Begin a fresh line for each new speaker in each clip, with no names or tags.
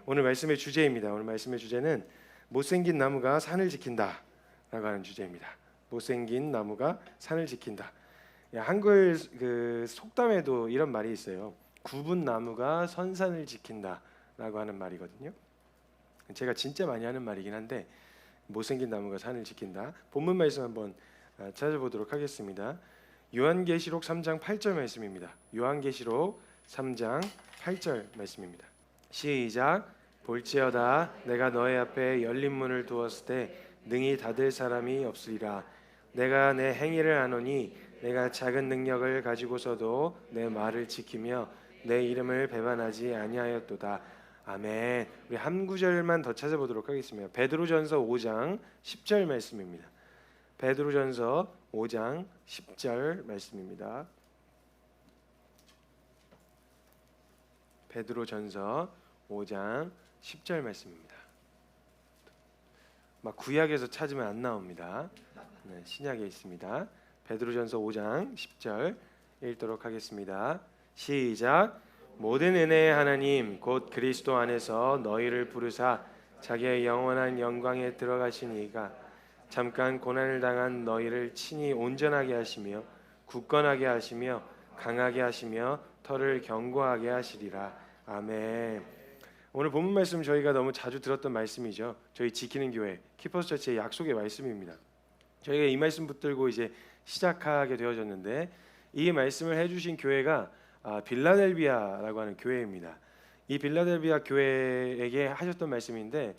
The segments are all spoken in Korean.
오늘 말씀의 주제입니다. 오늘 말씀의 주제는 못생긴 나무가 산을 지킨다 라고 하는 주제입니다. 못생긴 나무가 산을 지킨다. 한글 그 속담에도 이런 말이 있어요. 굽은 나무가 선산을 지킨다 라고 하는 말이거든요. 제가 진짜 많이 하는 말이긴 한데, 못생긴 나무가 산을 지킨다. 본문 말씀 한번 찾아보도록 하겠습니다. 요한계시록 3장 8절 말씀입니다. 요한계시록 3장 8절 말씀입니다. 시작. 볼지어다 내가 너희 앞에 열린 문을 두었을 때 능히 닫을 사람이 없으리라. 내가 내 행위를 아노니 내가 작은 능력을 가지고서도 내 말을 지키며 내 이름을 배반하지 아니하였도다. 아멘. 우리 한 구절만 더 찾아보도록 하겠습니다. 베드로전서 5장 10절 말씀입니다. 베드로전서 5장 10절 말씀입니다. 베드로전서 5장 10절 말씀입니다. 막 구약에서 찾으면 안 나옵니다. 네, 신약에 있습니다. 베드로전서 5장 10절 읽도록 하겠습니다. 시작. 모든 은혜의 하나님 곧 그리스도 안에서 너희를 부르사 자기의 영원한 영광에 들어가신 이가 잠깐 고난을 당한 너희를 친히 온전하게 하시며 굳건하게 하시며 강하게 하시며 털을 견고하게 하시리라. 아멘. 오늘 본문 말씀 저희가 너무 자주 들었던 말씀이죠. 저희 지키는 교회 키퍼스 처치의 약속의 말씀입니다. 저희가 이 말씀 붙들고 이제 시작하게 되어졌는데, 이 말씀을 해주신 교회가 빌라델비아라고 하는 교회입니다. 이 빌라델비아 교회에게 하셨던 말씀인데,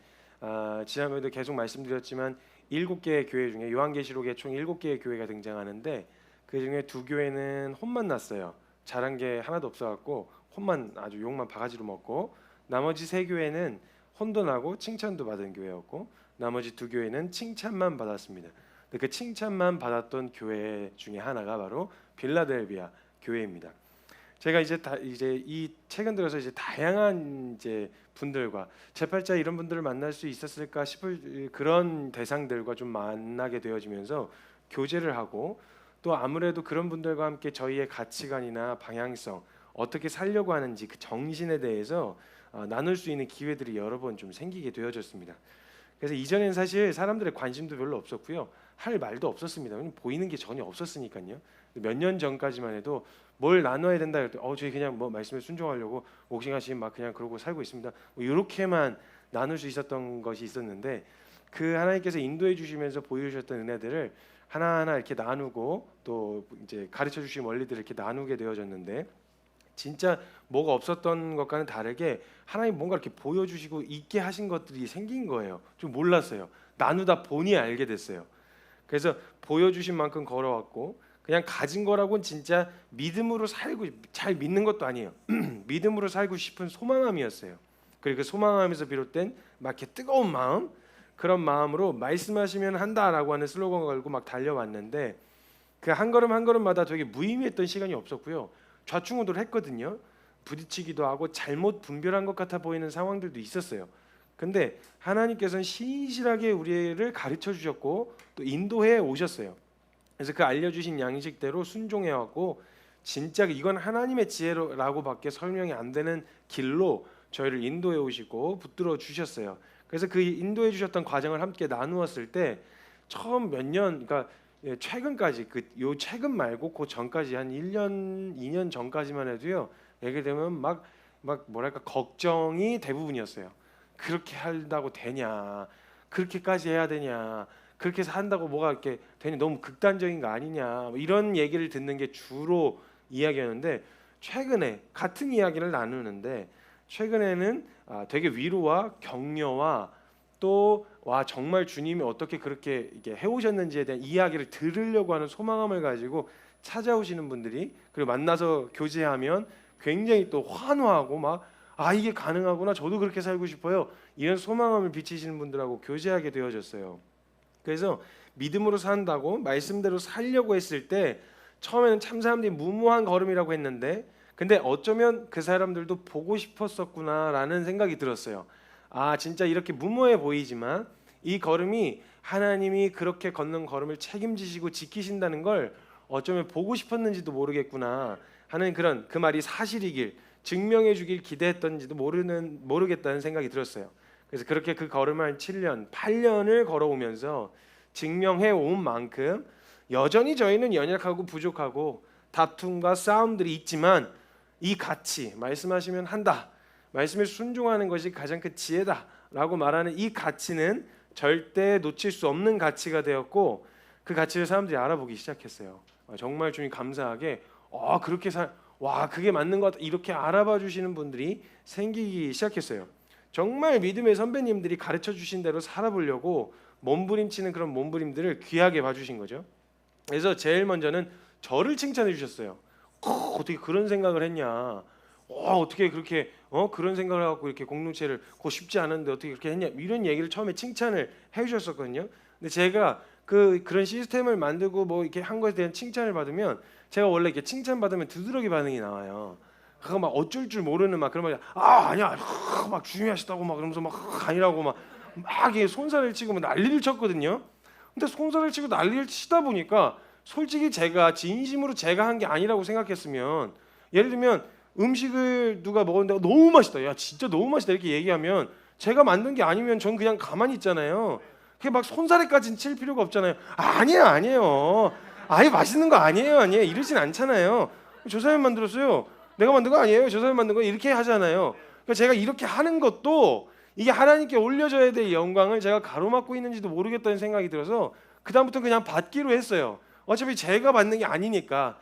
지난번에도 계속 말씀드렸지만 7개의 교회 중에 요한계시록에 총 7개의 교회가 등장하는데, 그 중에 2교회는 혼만 났어요. 잘한 게 하나도 없어갖고 혼만 아주 욕만 바가지로 먹고, 나머지 3교회는 혼도 나고 칭찬도 받은 교회였고, 나머지 2교회는 칭찬만 받았습니다. 그 칭찬만 받았던 교회 중에 하나가 바로 빌라델비아 교회입니다. 제가 이제 이 최근 들어서 이제 다양한 이제 분들과 제팔자 이런 분들을 만날 수 있었을까 싶을 그런 대상들과 좀 만나게 되어지면서 교제를 하고, 또 아무래도 그런 분들과 함께 저희의 가치관이나 방향성, 어떻게 살려고 하는지 그 정신에 대해서 나눌 수 있는 기회들이 여러 번 좀 생기게 되어졌습니다. 그래서 이전엔 사실 사람들의 관심도 별로 없었고요, 할 말도 없었습니다. 보이는 게 전혀 없었으니까요. 몇 년 전까지만 해도 뭘 나눠야 된다 할 때 저희 그냥 뭐 말씀에 순종하려고 옥신각신 막 그냥 그러고 살고 있습니다. 뭐 이렇게만 나눌 수 있었던 것이 있었는데, 그 하나님께서 인도해 주시면서 보여주셨던 은혜들을 하나하나 이렇게 나누고, 또 이제 가르쳐 주신 원리들을 이렇게 나누게 되어졌는데, 진짜 뭐가 없었던 것과는 다르게 하나님 뭔가 이렇게 보여주시고 있게 하신 것들이 생긴 거예요. 좀 몰랐어요. 나누다 보니 알게 됐어요. 그래서 보여주신 만큼 걸어왔고, 그냥 가진 거라고는 진짜 믿음으로 살고, 잘 믿는 것도 아니에요. 믿음으로 살고 싶은 소망함이었어요. 그리고 그 소망함에서 비롯된 막 이렇게 뜨거운 마음, 그런 마음으로 말씀하시면 한다라고 하는 슬로건 걸고 막 달려왔는데, 그 한 걸음 한 걸음마다 되게 무의미했던 시간이 없었고요, 좌충우돌 했거든요. 부딪히기도 하고 잘못 분별한 것 같아 보이는 상황들도 있었어요. 근데 하나님께서는 신실하게 우리를 가르쳐 주셨고 또 인도해 오셨어요. 그래서 그 알려주신 양식대로 순종해 왔고, 진짜 이건 하나님의 지혜라고밖에 설명이 안 되는 길로 저희를 인도해 오시고 붙들어 주셨어요. 그래서 그 인도해 주셨던 과정을 함께 나누었을 때, 처음 몇 년, 그러니까 최근까지, 요 최근 말고 그 전까지 한 1년, 2년 전까지만 해도요, 얘기 되면 막 뭐랄까 걱정이 대부분이었어요. 그렇게 한다고 되냐? 그렇게까지 해야 되냐? 그렇게 해서 한다고 뭐가 이렇게 되냐? 너무 극단적인 거 아니냐? 이런 얘기를 듣는 게 주로 이야기였는데, 최근에 같은 이야기를 나누는데, 최근에는 되게 위로와 격려와 또 정말 주님이 어떻게 그렇게 이게 해오셨는지에 대한 이야기를 들으려고 하는 소망함을 가지고 찾아오시는 분들이, 그리고 만나서 교제하면 굉장히 또 환호하고 막 이게 가능하구나, 저도 그렇게 살고 싶어요, 이런 소망함을 비치시는 분들하고 교제하게 되어졌어요. 그래서 믿음으로 산다고 말씀대로 살려고 했을 때, 처음에는 참 사람들이 무모한 걸음이라고 했는데, 근데 어쩌면 그 사람들도 보고 싶었었구나라는 생각이 들었어요. 진짜 이렇게 무모해 보이지만 이 걸음이 하나님이 그렇게 걷는 걸음을 책임지시고 지키신다는 걸 어쩌면 보고 싶었는지도 모르겠구나 하는 그 말이 사실이길 증명해 주길 기대했던지도 모르겠다는 생각이 들었어요. 그래서 그렇게 그 걸음을 한 7년, 8년을 걸어오면서 증명해 온 만큼 여전히 저희는 연약하고 부족하고 다툼과 싸움들이 있지만 이 가치, 말씀하시면 한다, 말씀에 순종하는 것이 가장 큰 지혜다라고 말하는 이 가치는 절대 놓칠 수 없는 가치가 되었고 그 가치를 사람들이 알아보기 시작했어요. 정말 주님 감사하게 그렇게 그게 맞는 것 같다 이렇게 알아봐 주시는 분들이 생기기 시작했어요. 정말 믿음의 선배님들이 가르쳐 주신 대로 살아보려고 몸부림치는 그런 몸부림들을 귀하게 봐주신 거죠. 그래서 제일 먼저는 저를 칭찬해 주셨어요. 어떻게 그런 생각을 했냐? 어떻게 그렇게 그런 생각을 하고 이렇게 공동체를 쉽지 않은데 어떻게 그렇게 했냐? 이런 얘기를 처음에 칭찬을 해주셨었거든요. 근데 제가 그런 시스템을 만들고 뭐 이렇게 한 것에 대한 칭찬을 받으면 제가 원래 이렇게 칭찬 받으면 두드러기 반응이 나와요. 그거 막 어쩔 줄 모르는 막 그런 말, 아니야, 막 주님이 하셨다고 막 그러면서 막 아니라고 막 손살을 치고 막 난리를 쳤거든요. 근데 손살을 치고 난리를 치다 보니까 솔직히 제가 진심으로 제가 한 게 아니라고 생각했으면, 예를 들면 음식을 누가 먹었는데 너무 맛있다, 야 진짜 너무 맛있다 이렇게 얘기하면 제가 만든 게 아니면 전 그냥 가만히 있잖아요. 그게 막 손살에까지는 칠 필요가 없잖아요. 아니에요. 아예 맛있는 거 아니에요 이러진 않잖아요. 저 사람이 만들었어요. 내가 만든 거 아니에요. 저 사람이 만든 거 이렇게 하잖아요. 그러니까 제가 이렇게 하는 것도 이게 하나님께 올려져야 될 영광을 제가 가로막고 있는지도 모르겠다는 생각이 들어서 그 다음부터 그냥 받기로 했어요. 어차피 제가 받는 게 아니니까.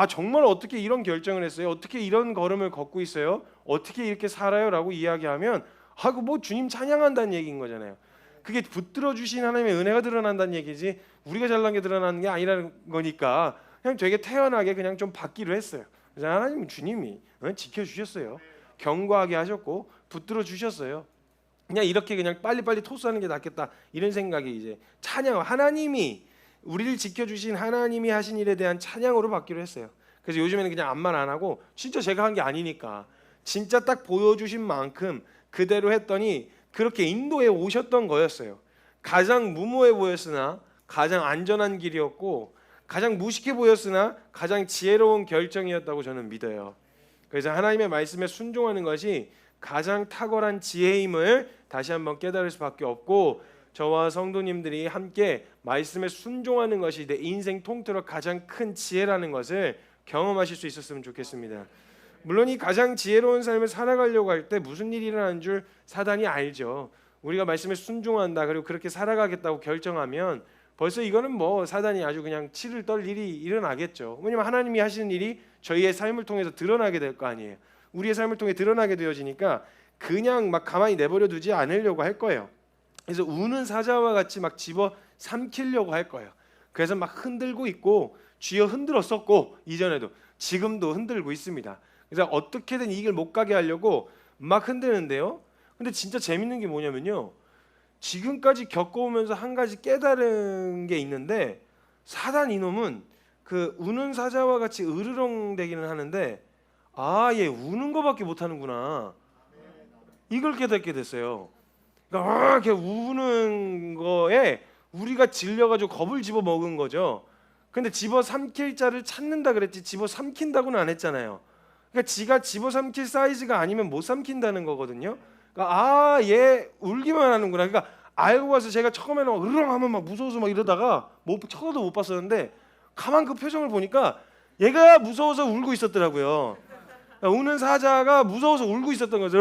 정말 어떻게 이런 결정을 했어요? 어떻게 이런 걸음을 걷고 있어요? 어떻게 이렇게 살아요? 라고 이야기하면 뭐 주님 찬양한다는 얘기인 거잖아요. 그게 붙들어 주신 하나님의 은혜가 드러난다는 얘기지 우리가 잘난 게 드러나는 게 아니라는 거니까 그냥 되게 태연하게 그냥 좀 받기로 했어요. 그래서 하나님 주님이 지켜주셨어요. 견고하게 하셨고 붙들어 주셨어요. 그냥 이렇게 그냥 빨리빨리 토스하는 게 낫겠다 이런 생각이 이제 찬양, 하나님이 우리를 지켜주신 하나님이 하신 일에 대한 찬양으로 받기로 했어요. 그래서 요즘에는 그냥 암만 안 하고 진짜 제가 한 게 아니니까 진짜 딱 보여주신 만큼 그대로 했더니 그렇게 인도에 오셨던 거였어요. 가장 무모해 보였으나 가장 안전한 길이었고 가장 무식해 보였으나 가장 지혜로운 결정이었다고 저는 믿어요. 그래서 하나님의 말씀에 순종하는 것이 가장 탁월한 지혜임을 다시 한번 깨달을 수밖에 없고 저와 성도님들이 함께 말씀에 순종하는 것이 내 인생 통틀어 가장 큰 지혜라는 것을 경험하실 수 있었으면 좋겠습니다. 물론 이 가장 지혜로운 삶을 살아가려고 할 때 무슨 일이 일어나는 줄 사단이 알죠. 우리가 말씀에 순종한다 그리고 그렇게 살아가겠다고 결정하면 벌써 이거는 뭐 사단이 아주 그냥 치를 떨 일이 일어나겠죠. 왜냐하면 하나님이 하시는 일이 저희의 삶을 통해서 드러나게 될 거 아니에요. 우리의 삶을 통해 드러나게 되어지니까 그냥 막 가만히 내버려 두지 않으려고 할 거예요. 그래서 우는 사자와 같이 막 집어 삼키려고 할 거예요. 그래서 막 흔들고 있고 쥐어 흔들었었고 이전에도 지금도 흔들고 있습니다. 그래서 어떻게든 이 길 못 가게 하려고 막 흔드는데요. 근데 진짜 재밌는 게 뭐냐면요. 지금까지 겪어오면서 한 가지 깨달은 게 있는데 사단 이놈은 그 우는 사자와 같이 으르렁대기는 하는데 얘 우는 거밖에 못하는구나. 이걸 깨닫게 됐어요. 그러니까 이렇게 우는 거에 우리가 질려가지고 겁을 집어 먹은 거죠. 근데 집어 삼킬 자를 찾는다 그랬지 집어 삼킨다고는 안 했잖아요. 그러니까 지가 집어 삼킬 사이즈가 아니면 못 삼킨다는 거거든요. 그러니까 얘 울기만 하는구나. 그러니까 알고 봐서 제가 처음에는 으르렁하면 막 무서워서 막 이러다가 쳐도 못 봤었는데 가만 그 표정을 보니까 얘가 무서워서 울고 있었더라고요. 그러니까 우는 사자가 무서워서 울고 있었던 거죠.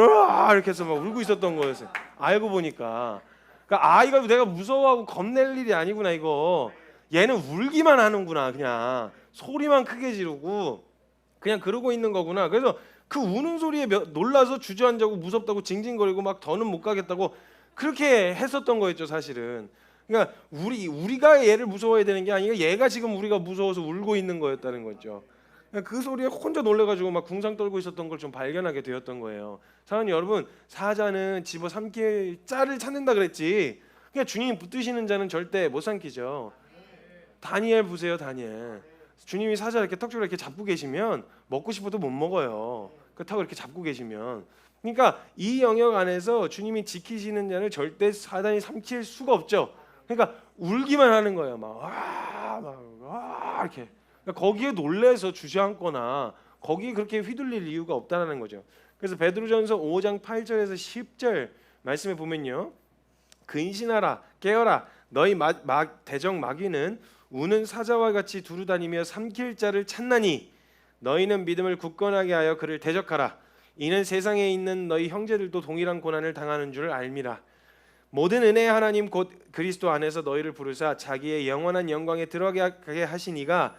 이렇게 해서 막 울고 있었던 거였어요. 알고 보니까. 그러니까 이거 내가 무서워하고 겁낼 일이 아니구나 이거. 얘는 울기만 하는구나. 그냥 소리만 크게 지르고 그냥 그러고 있는 거구나. 그래서 그 우는 소리에 놀라서 주저앉아고 무섭다고 징징거리고 막 더는 못 가겠다고 그렇게 했었던 거였죠 사실은. 그러니까 우리가 얘를 무서워해야 되는 게 아니라 얘가 지금 우리가 무서워서 울고 있는 거였다는 거죠. 그러니까 그 소리에 혼자 놀래가지고 막 궁상 떨고 있었던 걸 좀 발견하게 되었던 거예요. 사랑하는 여러분, 사자는 집어 삼킬 짤을 찾는다 그랬지. 그냥 주님이 붙드시는 자는 절대 못 삼키죠. 다니엘 보세요, 다니엘. 주님이 사자 이렇게 턱쪽을 이렇게 잡고 계시면 먹고 싶어도 못 먹어요. 그렇다고 이렇게 잡고 계시면. 그러니까 이 영역 안에서 주님이 지키시는 자를 절대 사단이 삼킬 수가 없죠. 그러니까 울기만 하는 거예요. 막 이렇게. 그러니까 거기에 놀래서 주저앉거나 거기에 그렇게 휘둘릴 이유가 없다라는 거죠. 그래서 베드로전서 5장 8절에서 10절 말씀에 보면요, 근신하라 깨어라 너희 대적 마귀는 우는 사자와 같이 두루다니며 삼킬 자를 찾나니 너희는 믿음을 굳건하게 하여 그를 대적하라. 이는 세상에 있는 너희 형제들도 동일한 고난을 당하는 줄 알미라. 모든 은혜의 하나님 곧 그리스도 안에서 너희를 부르사 자기의 영원한 영광에 들어가게 하시니가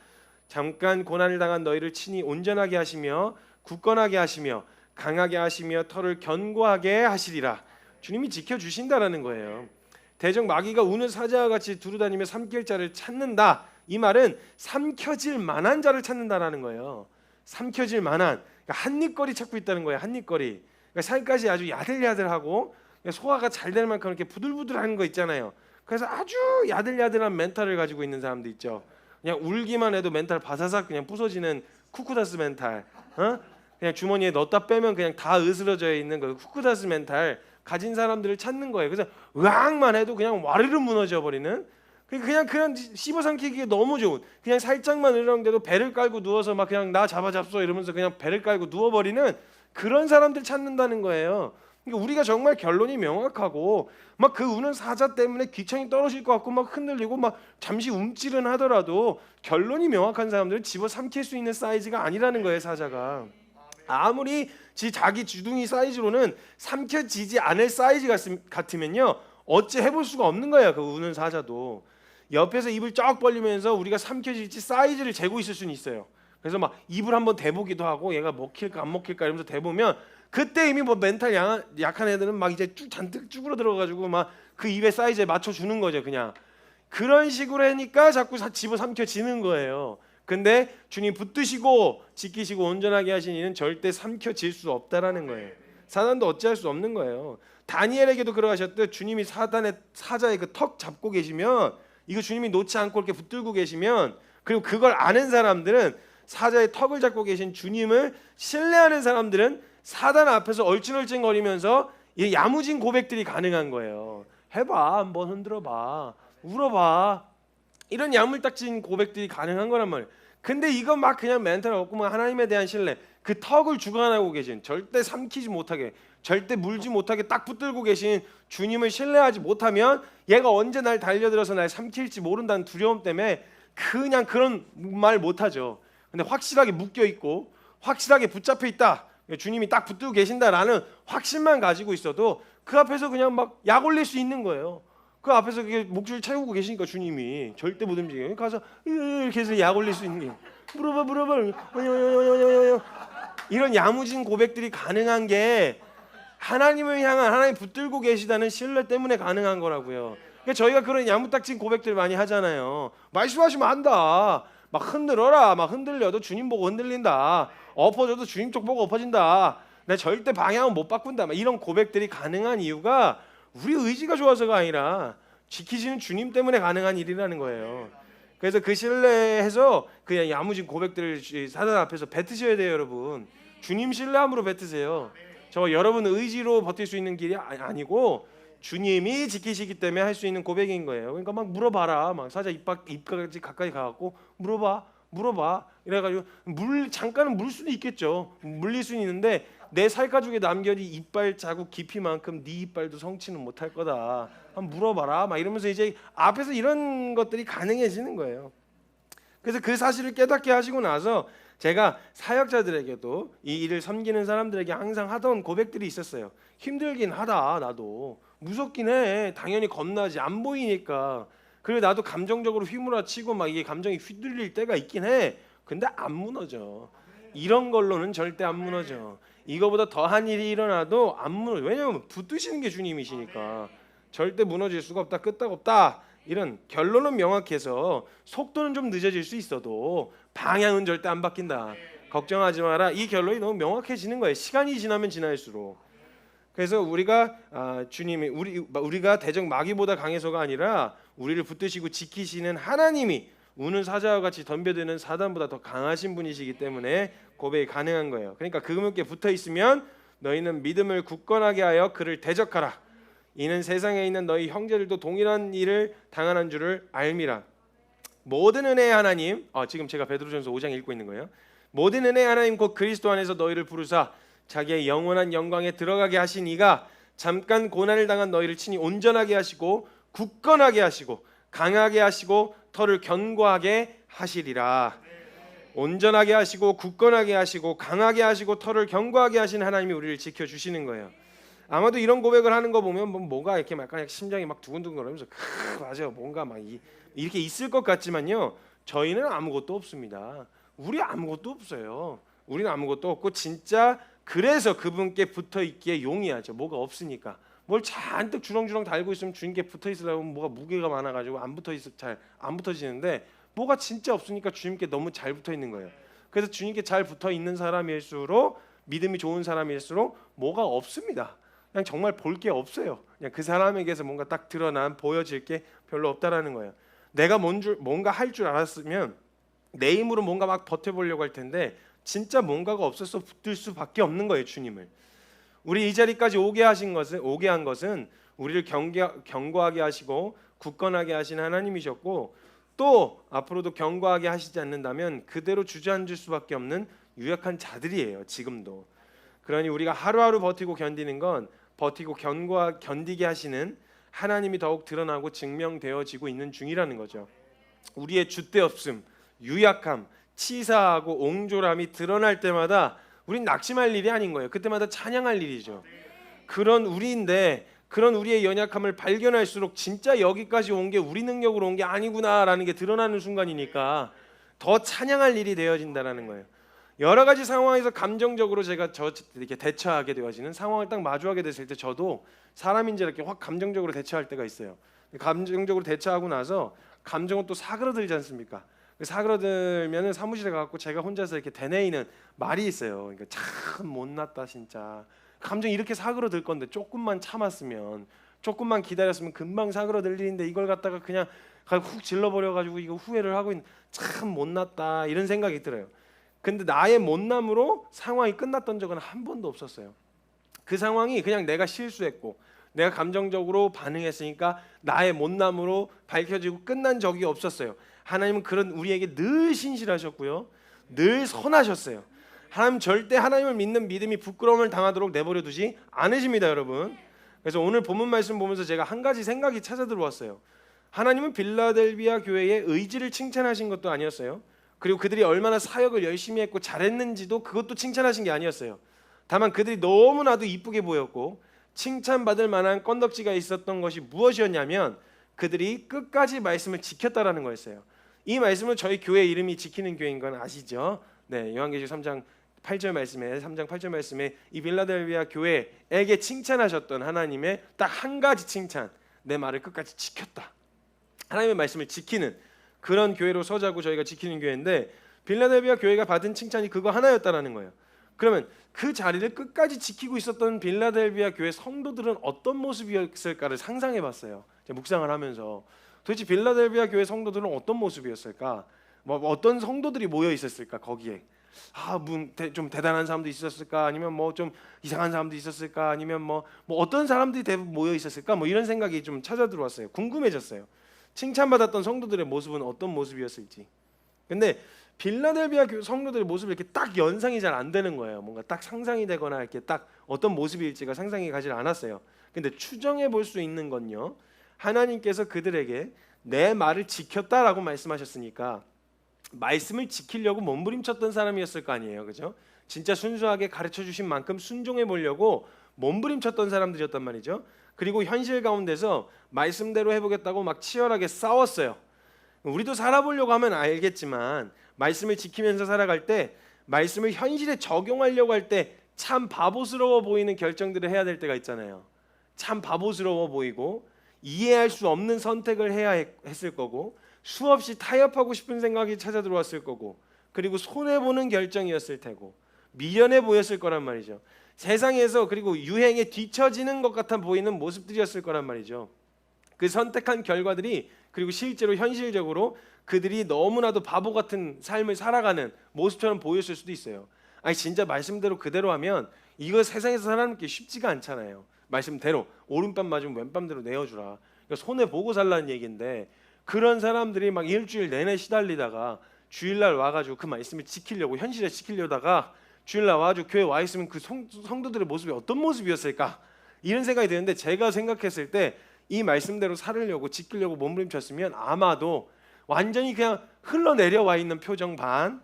잠깐 고난을 당한 너희를 친히 온전하게 하시며 굳건하게 하시며 강하게 하시며 털을 견고하게 하시리라. 주님이 지켜주신다라는 거예요. 대적 마귀가 우는 사자와 같이 두루다니며 삼킬 자를 찾는다. 이 말은 삼켜질 만한 자를 찾는다라는 거예요. 삼켜질 만한, 그러니까 한입거리 찾고 있다는 거예요. 한입거리. 그러니까 살갗이 아주 야들야들하고 소화가 잘 될 만큼 이렇게 부들부들한 거 있잖아요. 그래서 아주 야들야들한 멘탈을 가지고 있는 사람도 있죠. 그냥 울기만 해도 멘탈 바사삭 그냥 부서지는 쿠쿠다스 멘탈. 그냥 주머니에 넣었다 빼면 그냥 다 으스러져 있는 그 쿠쿠다스 멘탈 가진 사람들을 찾는 거예요. 그래서 으악만 해도 그냥 와르르 무너져 버리는, 그냥 씹어 삼키기에 너무 좋은, 그냥 살짝만 으르렁대도 배를 깔고 누워서 막 그냥 나 잡아잡소 이러면서 그냥 배를 깔고 누워버리는 그런 사람들 찾는다는 거예요. 그러니까 우리가 정말 결론이 명확하고 막 그 우는 사자 때문에 귀청이 떨어질 것 같고 막 흔들리고 막 잠시 움찔은 하더라도 결론이 명확한 사람들은 집어 삼킬 수 있는 사이즈가 아니라는 거예요. 사자가 아무리 자기 주둥이 사이즈로는 삼켜지지 않을 사이즈 같으면요 어찌 해볼 수가 없는 거예요. 그 우는 사자도 옆에서 입을 쫙 벌리면서 우리가 삼켜질지 사이즈를 재고 있을 수는 있어요. 그래서 막 입을 한번 대보기도 하고 얘가 먹힐까 안 먹힐까 이러면서 대보면 그때 이미 뭐 멘탈 약한 애들은 막 이제 잔뜩 쭈그러 들어가지고 막 그 입의 사이즈에 맞춰 주는 거죠. 그냥 그런 식으로 하니까 자꾸 집어 삼켜지는 거예요. 근데 주님 붙드시고 지키시고 온전하게 하신 이는 절대 삼켜질 수 없다라는 거예요. 사단도 어찌할 수 없는 거예요. 다니엘에게도 그러하셨듯 주님이 사자의 그 턱 잡고 계시면, 이거 주님이 놓지 않고 이렇게 붙들고 계시면, 그리고 그걸 아는 사람들은, 사자의 턱을 잡고 계신 주님을 신뢰하는 사람들은 사단 앞에서 얼찐얼찐거리면서 이 야무진 고백들이 가능한 거예요. 해봐, 한번 흔들어봐, 울어봐, 이런 야물딱진 고백들이 가능한 거란 말이에요. 근데 이거 막 그냥 멘탈 없고 막 하나님에 대한 신뢰, 그 턱을 주관하고 계신, 절대 삼키지 못하게, 절대 물지 못하게 딱 붙들고 계신 주님을 신뢰하지 못하면 얘가 언제 날 달려들어서 날 삼킬지 모른다는 두려움 때문에 그냥 그런 말 못하죠. 근데 확실하게 묶여 있고 확실하게 붙잡혀 있다, 주님이 딱 붙들고 계신다라는 확신만 가지고 있어도 그 앞에서 그냥 막 약 올릴 수 있는 거예요. 그 앞에서 그게 목줄 채우고 계시니까 주님이 절대 못 움직여요. 가서 이렇게 해서 약 올릴 수 있는 게, 물어봐 이런 야무진 고백들이 가능한 게 하나님을 향한, 하나님 붙들고 계시다는 신뢰 때문에 가능한 거라고요. 그러니까 저희가 그런 야무딱진 고백들 많이 하잖아요. 말씀하시면 안다, 막 흔들어라, 막 흔들려도 주님 보고 흔들린다, 엎어져도 주님 쪽 보고 엎어진다, 내 절대 방향은 못 바꾼다, 막 이런 고백들이 가능한 이유가 우리 의지가 좋아서가 아니라 지키시는 주님 때문에 가능한 일이라는 거예요. 그래서 그 신뢰해서 그냥 야무진 고백들을 사단 앞에서 뱉으셔야 돼요. 여러분, 주님 신뢰함으로 뱉으세요. 저 여러분 의지로 버틸 수 있는 길이 아니고 주님이 지키시기 때문에 할 수 있는 고백인 거예요. 그러니까 막 물어봐라, 막 사자 입까지 가까이 가갖고 물어봐 이래가지고 잠깐은 물 수도 있겠죠. 물릴 수는 있는데 내 살가죽에 남겨진 이빨 자국 깊이만큼 네 이빨도 성취는 못할 거다, 한번 물어봐라, 막 이러면서 이제 앞에서 이런 것들이 가능해지는 거예요. 그래서 그 사실을 깨닫게 하시고 나서 제가 사역자들에게도 이 일을 섬기는 사람들에게 항상 하던 고백들이 있었어요. 힘들긴 하다, 나도 무섭긴 해, 당연히 겁나지, 안 보이니까. 그리고 나도 감정적으로 휘몰아치고 막 이게 감정이 휘둘릴 때가 있긴 해. 근데 안 무너져. 이런 걸로는 절대 안 무너져. 이거보다 더한 일이 일어나도 안 무너져. 왜냐하면 붙드시는 게 주님이시니까 절대 무너질 수가 없다, 끄떡없다. 이런 결론은 명확해서 속도는 좀 늦어질 수 있어도 방향은 절대 안 바뀐다, 걱정하지 마라. 이 결론이 너무 명확해지는 거예요. 시간이 지나면 지날수록. 그래서 우리가 주님이 우리가 대적 마귀보다 강해서가 아니라 우리를 붙드시고 지키시는 하나님이 우는 사자와 같이 덤벼드는 사단보다 더 강하신 분이시기 때문에 고백이 가능한 거예요. 그러니까 그분께 붙어 있으면 너희는 믿음을 굳건하게 하여 그를 대적하라. 이는 세상에 있는 너희 형제들도 동일한 일을 당하는 줄을 알미라. 모든 은혜의 하나님, 지금 제가 베드로전서 5장 읽고 있는 거예요. 모든 은혜의 하나님 곧 그리스도 안에서 너희를 부르사 자기의 영원한 영광에 들어가게 하신 이가 잠깐 고난을 당한 너희를 친히 온전하게 하시고 굳건하게 하시고 강하게 하시고 터를 견고하게 하시리라. 온전하게 하시고 굳건하게 하시고 강하게 하시고 터를 견고하게 하신 하나님이 우리를 지켜주시는 거예요. 아마도 이런 고백을 하는 거 보면 뭐가 이렇게 약간 심장이 막 두근두근거리면서 맞아요, 뭔가 막 이렇게 있을 것 같지만요, 저희는 아무것도 없습니다. 우리 아무것도 없어요. 우리는 아무것도 없고 진짜 그래서 그분께 붙어 있기에 용이하죠. 뭐가 없으니까. 뭘 잔뜩 주렁주렁 달고 있으면 주님께 붙어 있으려고 하면 뭐가 무게가 많아가지고 잘 안 붙어지는데, 뭐가 진짜 없으니까 주님께 너무 잘 붙어 있는 거예요. 그래서 주님께 잘 붙어 있는 사람일수록, 믿음이 좋은 사람일수록 뭐가 없습니다. 그냥 정말 볼 게 없어요. 그냥 그 사람에게서 뭔가 딱 드러난 보여질 게 별로 없다라는 거예요. 내가 뭔가 할 줄 알았으면 내 힘으로 뭔가 막 버텨보려고 할 텐데 진짜 뭔가가 없어서 붙들 수밖에 없는 거예요. 주님을 우리 이 자리까지 오게 한 것은 우리를 견고하게 하시고 굳건하게 하신 하나님이셨고, 또 앞으로도 견고하게 하시지 않는다면 그대로 주저앉을 수밖에 없는 유약한 자들이에요. 지금도. 그러니 우리가 하루하루 버티고 견디는 건 버티고 견디게 하시는 하나님이 더욱 드러나고 증명되어지고 있는 중이라는 거죠. 우리의 줏대없음, 유약함, 치사하고 옹졸함이 드러날 때마다 우린 낙심할 일이 아닌 거예요. 그때마다 찬양할 일이죠. 그런 우리의 연약함을 발견할수록 진짜 여기까지 온 게 우리 능력으로 온 게 아니구나라는 게 드러나는 순간이니까 더 찬양할 일이 되어진다라는 거예요. 여러 가지 상황에서 감정적으로 제가 이렇게 대처하게 되어지는 상황을 딱 마주하게 됐을 때 저도 사람인지 이렇게 확 감정적으로 대처할 때가 있어요. 감정적으로 대처하고 나서 감정은 또 사그러들지 않습니까? 사그러들면은 사무실에 가서 제가 혼자서 이렇게 되뇌이는 말이 있어요. 그러니까 참 못났다 진짜. 감정이 이렇게 사그러들 건데 조금만 참았으면, 조금만 기다렸으면 금방 사그러들 일인데 이걸 갖다가 그냥 훅 질러버려가지고 이거 후회를 하고 있는, 참 못났다 이런 생각이 들어요. 근데 나의 못남으로 상황이 끝났던 적은 한 번도 없었어요. 그 상황이 그냥 내가 실수했고 내가 감정적으로 반응했으니까 나의 못남으로 밝혀지고 끝난 적이 없었어요. 하나님은 그런 우리에게 늘 신실하셨고요, 늘 선하셨어요. 하나님 절대 하나님을 믿는 믿음이 부끄러움을 당하도록 내버려 두지 않으십니다, 여러분. 그래서 오늘 본문 말씀 보면서 제가 한 가지 생각이 찾아 들어왔어요. 하나님은 빌라델비아 교회의 의지를 칭찬하신 것도 아니었어요. 그리고 그들이 얼마나 사역을 열심히 했고 잘했는지도 그것도 칭찬하신 게 아니었어요. 다만 그들이 너무나도 이쁘게 보였고 칭찬받을 만한 건덕지가 있었던 것이 무엇이었냐면 그들이 끝까지 말씀을 지켰다라는 거였어요. 이 말씀은 저희 교회 이름이 지키는 교회인 건 아시죠? 네, 요한계시록 3장 8절 말씀에 이 빌라델비아 교회에게 칭찬하셨던 하나님의 딱 한 가지 칭찬, 내 말을 끝까지 지켰다. 하나님의 말씀을 지키는 그런 교회로 서자고 저희가 지키는 교회인데, 빌라델비아 교회가 받은 칭찬이 그거 하나였다라는 거예요. 그러면 그 자리를 끝까지 지키고 있었던 빌라델비아 교회 성도들은 어떤 모습이었을까를 상상해 봤어요. 묵상을 하면서 도대체 빌라델비아 교회 성도들은 어떤 모습이었을까? 어떤 성도들이 모여 있었을까 거기에? 좀 대단한 사람도 있었을까? 아니면 좀 이상한 사람도 있었을까? 아니면 어떤 사람들이 대부분 모여 있었을까? 이런 생각이 좀 찾아 들어왔어요. 궁금해졌어요. 칭찬받았던 성도들의 모습은 어떤 모습이었을지. 근데 빌라델비아 성도들의 모습이 이렇게 딱 연상이 잘 안 되는 거예요. 뭔가 딱 상상이 되거나 이렇게 딱 어떤 모습일지가 상상이 가지 않았어요. 근데 추정해 볼 수 있는 건요, 하나님께서 그들에게 내 말을 지켰다라고 말씀하셨으니까 말씀을 지키려고 몸부림쳤던 사람이었을 거 아니에요, 그죠? 진짜 순수하게 가르쳐 주신 만큼 순종해 보려고 몸부림쳤던 사람들이었단 말이죠. 그리고 현실 가운데서 말씀대로 해보겠다고 막 치열하게 싸웠어요. 우리도 살아보려고 하면 알겠지만 말씀을 지키면서 살아갈 때, 말씀을 현실에 적용하려고 할 때 참 바보스러워 보이는 결정들을 해야 될 때가 있잖아요. 참 바보스러워 보이고 이해할 수 없는 선택을 해야 했을 거고, 수없이 타협하고 싶은 생각이 찾아 들어왔을 거고, 그리고 손해보는 결정이었을 테고 미련해 보였을 거란 말이죠. 세상에서 그리고 유행에 뒤처지는 것 같아 보이는 모습들이었을 거란 말이죠. 그 선택한 결과들이, 그리고 실제로 현실적으로 그들이 너무나도 바보 같은 삶을 살아가는 모습처럼 보였을 수도 있어요. 아니 진짜 말씀대로 그대로 하면 이거 세상에서 살아남기 쉽지가 않잖아요. 말씀대로 오른밤 맞으면 왼밤대로 내어주라. 그러니까 손해 보고 살라는 얘기인데, 그런 사람들이 막 일주일 내내 시달리다가 주일날 와가지고 그 말씀을 지키려고 현실에 지키려다가 주일날 와가지고 교회 와 있으면 그 성도들의 모습이 어떤 모습이었을까 이런 생각이 드는데, 제가 생각했을 때 이 말씀대로 살으려고 지키려고 몸부림쳤으면 아마도 완전히 그냥 흘러내려와 있는 표정 반,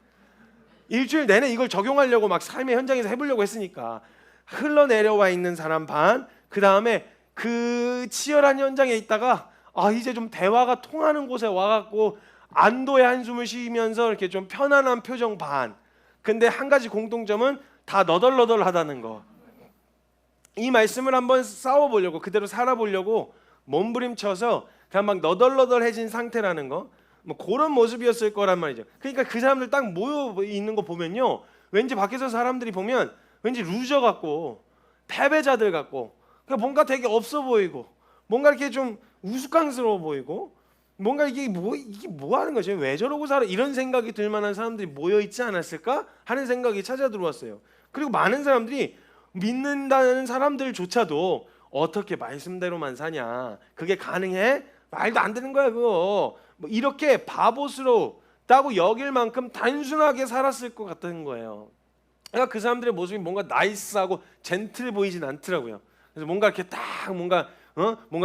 일주일 내내 이걸 적용하려고 막 삶의 현장에서 해보려고 했으니까 흘러내려와 있는 사람 반, 그 다음에 그 치열한 현장에 있다가 이제 좀 대화가 통하는 곳에 와갖고 안도의 한숨을 쉬면서 이렇게 좀 편안한 표정 반. 근데 한 가지 공통점은 다 너덜너덜하다는 거. 이 말씀을 한번 싸워보려고, 그대로 살아보려고 몸부림쳐서 그냥 막 너덜너덜해진 상태라는 거, 뭐 그런 모습이었을 거란 말이죠. 그러니까 그 사람들 딱 모여 있는 거 보면요, 왠지 밖에서 사람들이 보면 왠지 루저 같고 패배자들 같고, 그러니까 뭔가 되게 없어 보이고 뭔가 이렇게 좀 우스꽝스러워 보이고, 뭔가 이게 뭐 하는 거지? 왜 저러고 살아? 이런 생각이 들 만한 사람들이 모여 있지 않았을까 하는 생각이 찾아 들어왔어요. 그리고 많은 사람들이 믿는다는 사람들조차도 어떻게 말씀대로만 사냐? 그게 가능해? 말도 안 되는 거야 그거. 뭐 이렇게 바보스럽다고 여길 만큼 단순하게 살았을 것 같은 거예요. 그러니까 그 사람들의 모습이 뭔가 나이스하고 젠틀해 보이진 않더라고요. 그래서 뭔가 이렇게 딱 뭔가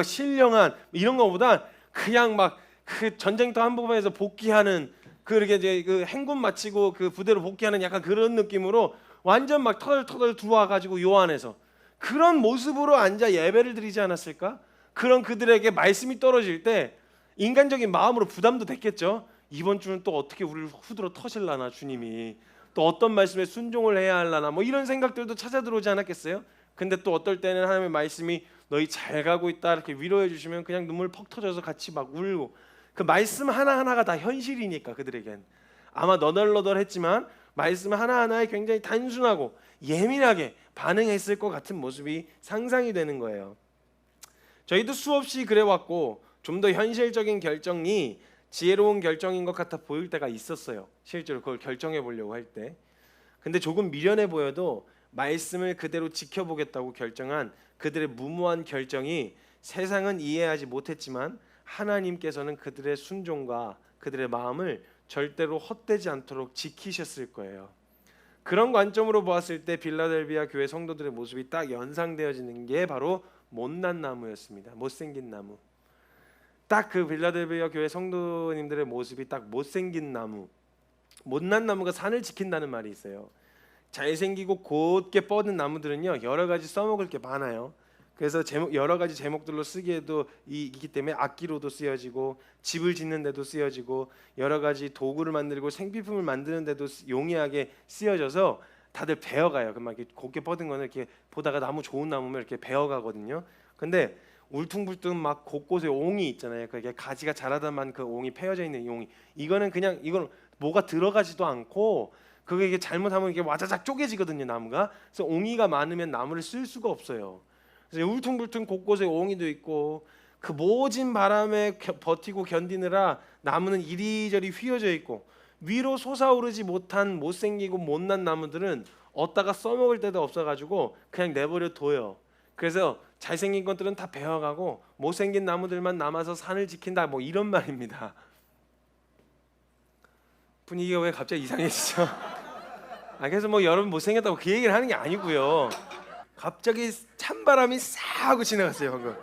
신령한 이런 거보다 그냥 막 그 전쟁터 한복판에서 복귀하는 그렇게 이제 그 행군 마치고 그 부대로 복귀하는 약간 그런 느낌으로 완전 막 터덜터덜 들어와 가지고 요 안에서 그런 모습으로 앉아 예배를 드리지 않았을까? 그런 그들에게 말씀이 떨어질 때 인간적인 마음으로 부담도 됐겠죠. 이번 주는 또 어떻게 우리를 후드러 터실라나, 주님이 또 어떤 말씀에 순종을 해야 할라나, 뭐 이런 생각들도 찾아 들어오지 않았겠어요? 근데 또 어떨 때는 하나님의 말씀이 너희 잘 가고 있다 이렇게 위로해 주시면 그냥 눈물 퍽 터져서 같이 막 울고, 그 말씀 하나하나가 다 현실이니까 그들에겐 아마 너덜너덜했지만 말씀 하나하나에 굉장히 단순하고 예민하게 반응했을 것 같은 모습이 상상이 되는 거예요. 저희도 수없이 그래왔고 좀 더 현실적인 결정이 지혜로운 결정인 것 같아 보일 때가 있었어요. 실제로 그걸 결정해 보려고 할 때. 근데 조금 미련해 보여도 말씀을 그대로 지켜보겠다고 결정한 그들의 무모한 결정이 세상은 이해하지 못했지만 하나님께서는 그들의 순종과 그들의 마음을 절대로 헛되지 않도록 지키셨을 거예요. 그런 관점으로 보았을 때 빌라델비아 교회 성도들의 모습이 딱 연상되어지는 게 바로 못난 나무였습니다. 못생긴 나무. 딱 그 빌라델비아 교회 성도님들의 모습이 딱 못생긴 나무. 못난 나무가 산을 지킨다는 말이 있어요. 잘생기고 곧게 뻗은 나무들은요 여러 가지 써먹을 게 많아요. 그래서 여러 가지 제목들로 쓰기에도 있기 때문에 악기로도 쓰여지고 집을 짓는 데도 쓰여지고 여러 가지 도구를 만들고 생필품을 만드는 데도 용이하게 쓰여져서 다들 베어가요. 그막 이렇게 곱게 뻗은 거는 이렇게 보다가 나무 좋은 나무면 이렇게 베어가거든요. 근데 울퉁불퉁 막 곳곳에 옹이 있잖아요. 그게 가지가 자라다만 그 옹이 패여져 있는 옹이, 이거는 그냥 이건 뭐가 들어가지도 않고 그게 이게 잘못하면 이게 와자작 쪼개지거든요 나무가. 그래서 옹이가 많으면 나무를 쓸 수가 없어요. 그래서 울퉁불퉁 곳곳에 옹이도 있고 그 모진 바람에 버티고 견디느라 나무는 이리저리 휘어져 있고, 위로 솟아오르지 못한 못생기고 못난 나무들은 얻다가 써먹을 데도 없어가지고 그냥 내버려 둬요. 그래서 잘생긴 것들은 다 베어가고 못생긴 나무들만 남아서 산을 지킨다, 뭐 이런 말입니다. 분위기가 왜 갑자기 이상해지죠? 그래서 뭐 여러분 못생겼다고 그 얘기를 하는 게 아니고요. 갑자기 찬바람이 싹 하고 지나갔어요 방금.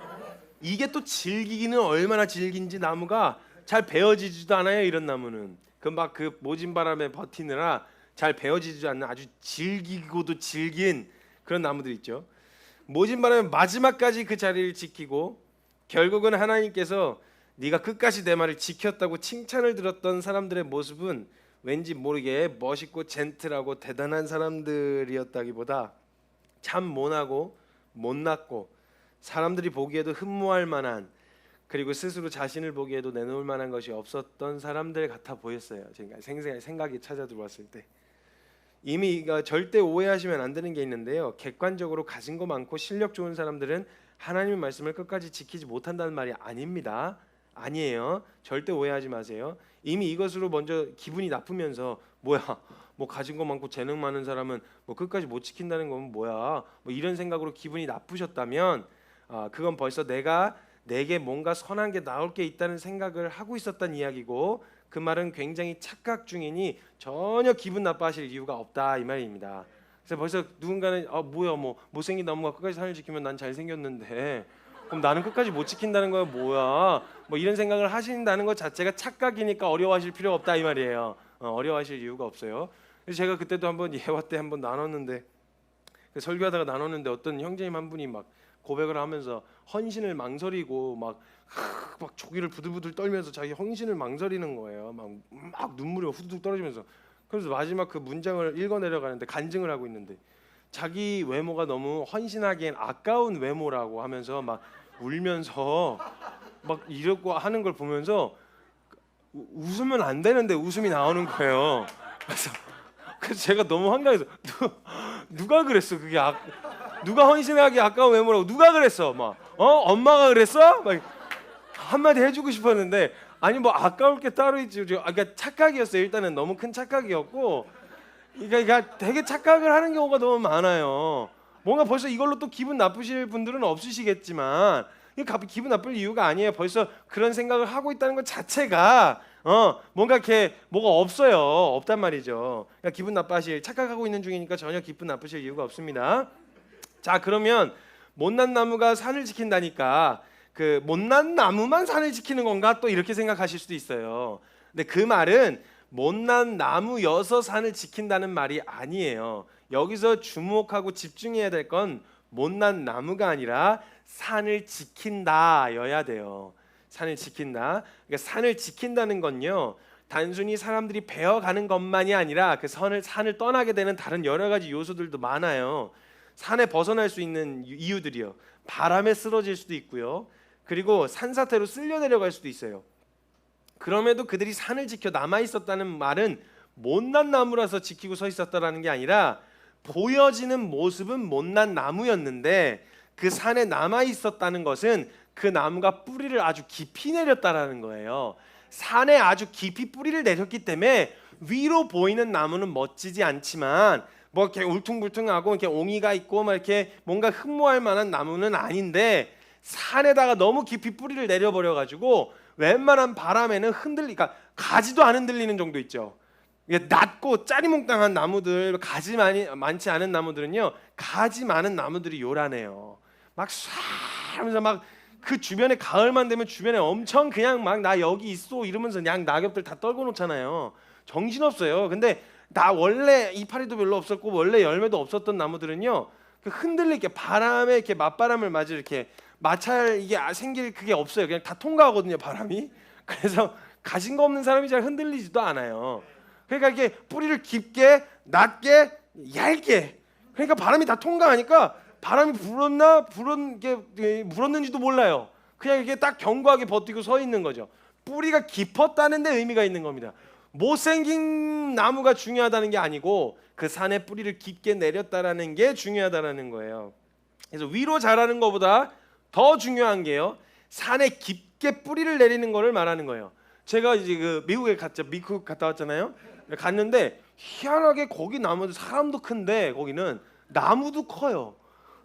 이게 또 질기기는 얼마나 질긴지, 나무가 잘 베어지지도 않아요. 이런 나무는 그 막 그 모진 바람에 버티느라 잘 베어지지도 않는 아주 질기고도 질긴 그런 나무들 있죠. 모진 바람에 마지막까지 그 자리를 지키고 결국은 하나님께서 네가 끝까지 내 말을 지켰다고 칭찬을 들었던 사람들의 모습은 왠지 모르게 멋있고 젠틀하고 대단한 사람들이었다기보다 참 모나고 못났고 사람들이 보기에도 흠모할 만한, 그리고 스스로 자신을 보기에도 내놓을 만한 것이 없었던 사람들 같아 보였어요. 제가 생각이 찾아 들어왔을 때. 이미 절대 오해하시면 안 되는 게 있는데요. 객관적으로 가진 거 많고 실력 좋은 사람들은 하나님의 말씀을 끝까지 지키지 못한다는 말이 아닙니다. 아니에요. 절대 오해하지 마세요. 이미 이것으로 먼저 기분이 나쁘면서 뭐야, 뭐 가진 거 많고 재능 많은 사람은 뭐 끝까지 못 지킨다는 건 뭐야, 뭐 이런 생각으로 기분이 나쁘셨다면 그건 벌써 내게 뭔가 선한 게 나올 게 있다는 생각을 하고 있었단 이야기고, 그 말은 굉장히 착각 중이니 전혀 기분 나빠하실 이유가 없다 이 말입니다. 그래서 벌써 누군가는 뭐야 뭐 못생긴 나무가 끝까지 산을 지키면 난 잘생겼는데 그럼 나는 끝까지 못 지킨다는 거야 뭐야 뭐 이런 생각을 하신다는 것 자체가 착각이니까 어려워하실 필요가 없다 이 말이에요. 어려워하실 이유가 없어요. 그래서 제가 그때도 한번 예화 때 한번 나눴는데 설교하다가 나눴는데 어떤 형제님 한 분이 막 고백을 하면서 헌신을 망설이고 막 조기를 부들부들 떨면서 자기 헌신을 망설이는 거예요. 막 눈물이 후두둑 떨어지면서. 그래서 마지막 그 문장을 읽어 내려가는데 간증을 하고 있는데 자기 외모가 너무 헌신하기엔 아까운 외모라고 하면서 막 울면서 막 이러고 하는 걸 보면서 웃으면 안 되는데 웃음이 나오는 거예요. 그래서 제가 너무 황당해서 누가 그랬어 그게 누가 헌신하기 아까운 외모라고 누가 그랬어 막 엄마가 그랬어 막 한마디 해주고 싶었는데 아니 뭐 아까울 게 따로 있지. 그러니까 착각이었어요. 일단은 너무 큰 착각이었고 그러니까 되게 착각을 하는 경우가 너무 많아요. 뭔가 벌써 이걸로 또 기분 나쁘실 분들은 없으시겠지만 기분 나쁠 이유가 아니에요. 벌써 그런 생각을 하고 있다는 것 자체가 뭔가 이렇게 뭐가 없어요. 없단 말이죠. 그러니까 기분 나빠하실 착각하고 있는 중이니까 전혀 기분 나쁘실 이유가 없습니다. 자 그러면 못난 나무가 산을 지킨다니까 그 못난 나무만 산을 지키는 건가 또 이렇게 생각하실 수도 있어요. 근데 그 말은 못난 나무여서 산을 지킨다는 말이 아니에요. 여기서 주목하고 집중해야 될 건 못난 나무가 아니라 산을 지킨다여야 돼요. 산을 지킨다. 그러니까 산을 지킨다는 건요. 단순히 사람들이 베어가는 것만이 아니라 그 산을 떠나게 되는 다른 여러 가지 요소들도 많아요. 산에 벗어날 수 있는 이유들이요. 바람에 쓰러질 수도 있고요. 그리고 산사태로 쓸려 내려갈 수도 있어요. 그럼에도 그들이 산을 지켜 남아 있었다는 말은 못난 나무라서 지키고 서 있었다라는 게 아니라 보여지는 모습은 못난 나무였는데 그 산에 남아 있었다는 것은 그 나무가 뿌리를 아주 깊이 내렸다라는 거예요. 산에 아주 깊이 뿌리를 내렸기 때문에 위로 보이는 나무는 멋지지 않지만 뭐 이렇게 울퉁불퉁하고 이렇게 옹이가 있고 막 이렇게 뭔가 흠모할 만한 나무는 아닌데 산에다가 너무 깊이 뿌리를 내려버려 가지고 웬만한 바람에는 흔들리니까 가지도 안 흔들리는 정도 있죠. 이게 낮고 짜리몽땅한 나무들, 가지 많지 않은 나무들은요, 가지 많은 나무들이 요란해요. 막 쏴 하면서 막 그 주변에 가을만 되면 주변에 엄청 그냥 막 나 여기 있어 이러면서 그냥 낙엽들 다 떨궈 놓잖아요. 정신없어요. 근데 나 원래 이파리도 별로 없었고 원래 열매도 없었던 나무들은요, 그 흔들리게 바람에 이렇게 맞바람을 맞을 이렇게 마찰 이게 생길 그게 없어요. 그냥 다 통과하거든요, 바람이. 그래서 가진 거 없는 사람이 잘 흔들리지도 않아요. 그러니까 이게 뿌리를 깊게, 낮게, 얇게. 그러니까 바람이 다 통과하니까 바람이 불었는지도 몰라요. 그냥 이렇게 딱 견고하게 버티고 서 있는 거죠. 뿌리가 깊었다는 데 의미가 있는 겁니다. 못생긴 나무가 중요하다는 게 아니고 그 산에 뿌리를 깊게 내렸다라는 게 중요하다라는 거예요. 그래서 위로 자라는 것보다 더 중요한 게요, 산에 깊게 뿌리를 내리는 거를 말하는 거예요. 제가 이제 그 미국 갔다 왔잖아요. 갔는데 희한하게 거기 나무도 사람도 큰데 거기는 나무도 커요.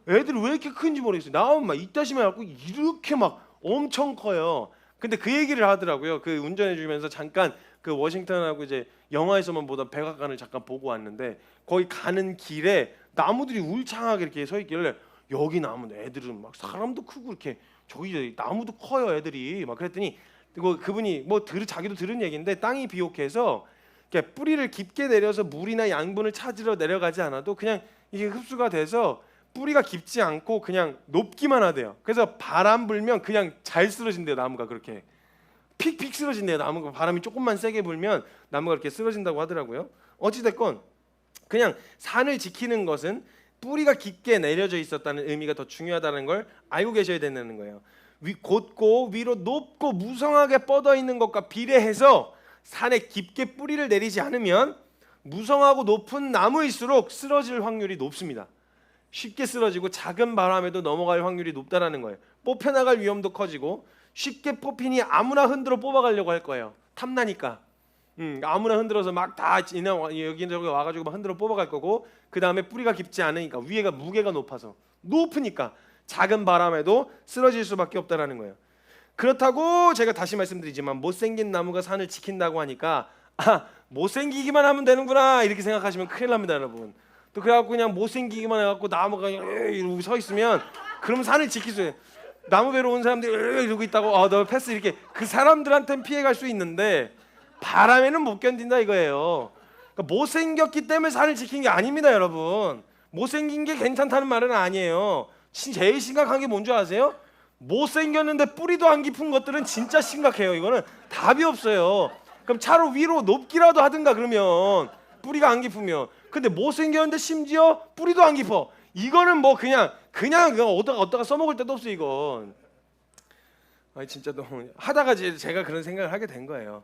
애들이 왜 이렇게 큰지 모르겠어요. 나오면 막 이따시만 갖고 이렇게 막 엄청 커요. 근데 그 얘기를 하더라고요. 그 운전해 주면서 잠깐 그 워싱턴하고 이제 영화에서만 보던 백악관을 잠깐 보고 왔는데 거기 가는 길에 나무들이 울창하게 이렇게 서 있길래 여기 나무는 애들은 막 사람도 크고 이렇게 저기 나무도 커요 애들이 막 그랬더니 그분이 뭐 자기도 들은 얘기인데 땅이 비옥해서 뿌리를 깊게 내려서 물이나 양분을 찾으러 내려가지 않아도 그냥 이게 흡수가 돼서 뿌리가 깊지 않고 그냥 높기만 하대요. 그래서 바람 불면 그냥 잘 쓰러진대요. 나무가 그렇게 픽픽 쓰러진대요. 나무가 바람이 조금만 세게 불면 나무가 이렇게 쓰러진다고 하더라고요. 어찌됐건 그냥 산을 지키는 것은 뿌리가 깊게 내려져 있었다는 의미가 더 중요하다는 걸 알고 계셔야 된다는 거예요. 곧고 위로 높고 무성하게 뻗어 있는 것과 비례해서 산에 깊게 뿌리를 내리지 않으면 무성하고 높은 나무일수록 쓰러질 확률이 높습니다. 쉽게 쓰러지고 작은 바람에도 넘어갈 확률이 높다라는 거예요. 뽑혀나갈 위험도 커지고 쉽게 뽑히니 아무나 흔들어 뽑아가려고 할 거예요. 탐나니까. 아무나 흔들어서 막 다 여기 저기 와가지고 막 흔들어 뽑아갈 거고 그 다음에 뿌리가 깊지 않으니까 위에가 무게가 높아서 높으니까 작은 바람에도 쓰러질 수밖에 없다라는 거예요. 그렇다고 제가 다시 말씀드리지만 못생긴 나무가 산을 지킨다고 하니까 못생기기만 하면 되는구나 이렇게 생각하시면 큰일 납니다, 여러분. 또 그래갖고 그냥 못생기기만 해갖고 나무가 이러고 서 있으면 그럼 산을 지킬 수 있어요. 나무 배로 온 사람들이 이러고 있다고 너 패스 이렇게 그 사람들한테는 피해갈 수 있는데 바람에는 못 견딘다 이거예요. 그러니까 못생겼기 때문에 산을 지킨 게 아닙니다, 여러분. 못생긴 게 괜찮다는 말은 아니에요. 제일 심각한 게 뭔지 아세요? 못생겼는데 뿌리도 안 깊은 것들은 진짜 심각해요. 이거는 답이 없어요. 그럼 차로 위로 높기라도 하든가 그러면 뿌리가 안 깊으면. 근데 못생겼는데 심지어 뿌리도 안 깊어. 이거는 뭐 그냥 어디다가 써먹을 데도 없어 이건. 진짜 너무 하다가 제가 그런 생각을 하게 된 거예요.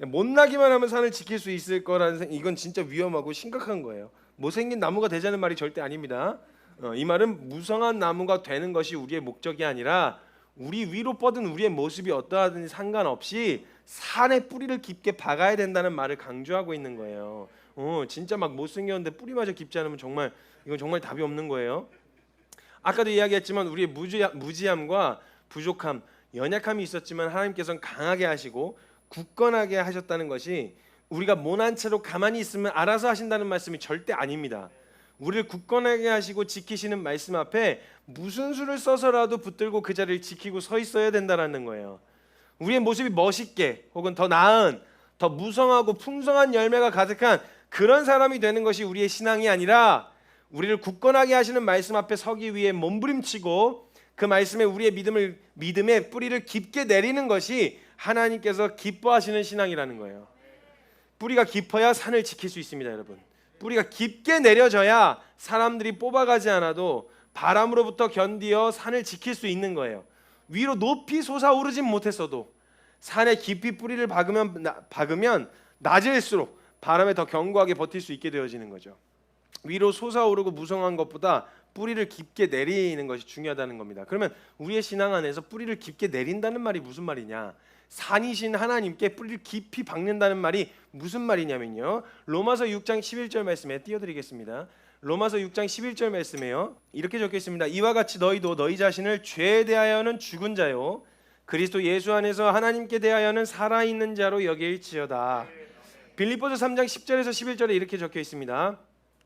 못나기만 하면 산을 지킬 수 있을 거라는 생각, 이건 진짜 위험하고 심각한 거예요. 못생긴 나무가 되자는 말이 절대 아닙니다. 이 말은 무성한 나무가 되는 것이 우리의 목적이 아니라 우리 위로 뻗은 우리의 모습이 어떠하든지 상관없이 산에 뿌리를 깊게 박아야 된다는 말을 강조하고 있는 거예요. 진짜 막 못생겼는데 뿌리마저 깊지 않으면 이건 정말 답이 없는 거예요. 아까도 이야기했지만 우리의 무지함과 부족함, 연약함이 있었지만 하나님께서는 강하게 하시고 굳건하게 하셨다는 것이 우리가 모난 채로 가만히 있으면 알아서 하신다는 말씀이 절대 아닙니다. 우리를 굳건하게 하시고 지키시는 말씀 앞에 무슨 수를 써서라도 붙들고 그 자리를 지키고 서 있어야 된다는 거예요. 우리의 모습이 멋있게 혹은 더 나은, 더 무성하고 풍성한 열매가 가득한 그런 사람이 되는 것이 우리의 신앙이 아니라 우리를 굳건하게 하시는 말씀 앞에 서기 위해 몸부림치고 그 말씀에 우리의 믿음의 뿌리를 깊게 내리는 것이 하나님께서 기뻐하시는 신앙이라는 거예요. 뿌리가 깊어야 산을 지킬 수 있습니다, 여러분. 뿌리가 깊게 내려져야 사람들이 뽑아가지 않아도 바람으로부터 견디어 산을 지킬 수 있는 거예요. 위로 높이 솟아오르진 못했어도 산에 깊이 뿌리를 박으면 낮을수록 바람에 더 견고하게 버틸 수 있게 되어지는 거죠. 위로 솟아오르고 무성한 것보다 뿌리를 깊게 내리는 것이 중요하다는 겁니다. 그러면 우리의 신앙 안에서 뿌리를 깊게 내린다는 말이 무슨 말이냐? 산이신 하나님께 뿌리를 깊이 박는다는 말이 무슨 말이냐면요, 로마서 6장 11절 말씀에 띄워드리겠습니다. 로마서 6장 11절 말씀에요, 이렇게 적혀 있습니다. 이와 같이 너희도 너희 자신을 죄에 대하여는 죽은 자요 그리스도 예수 안에서 하나님께 대하여는 살아있는 자로 여길지어다. 빌립보서 3장 10절에서 11절에 이렇게 적혀 있습니다.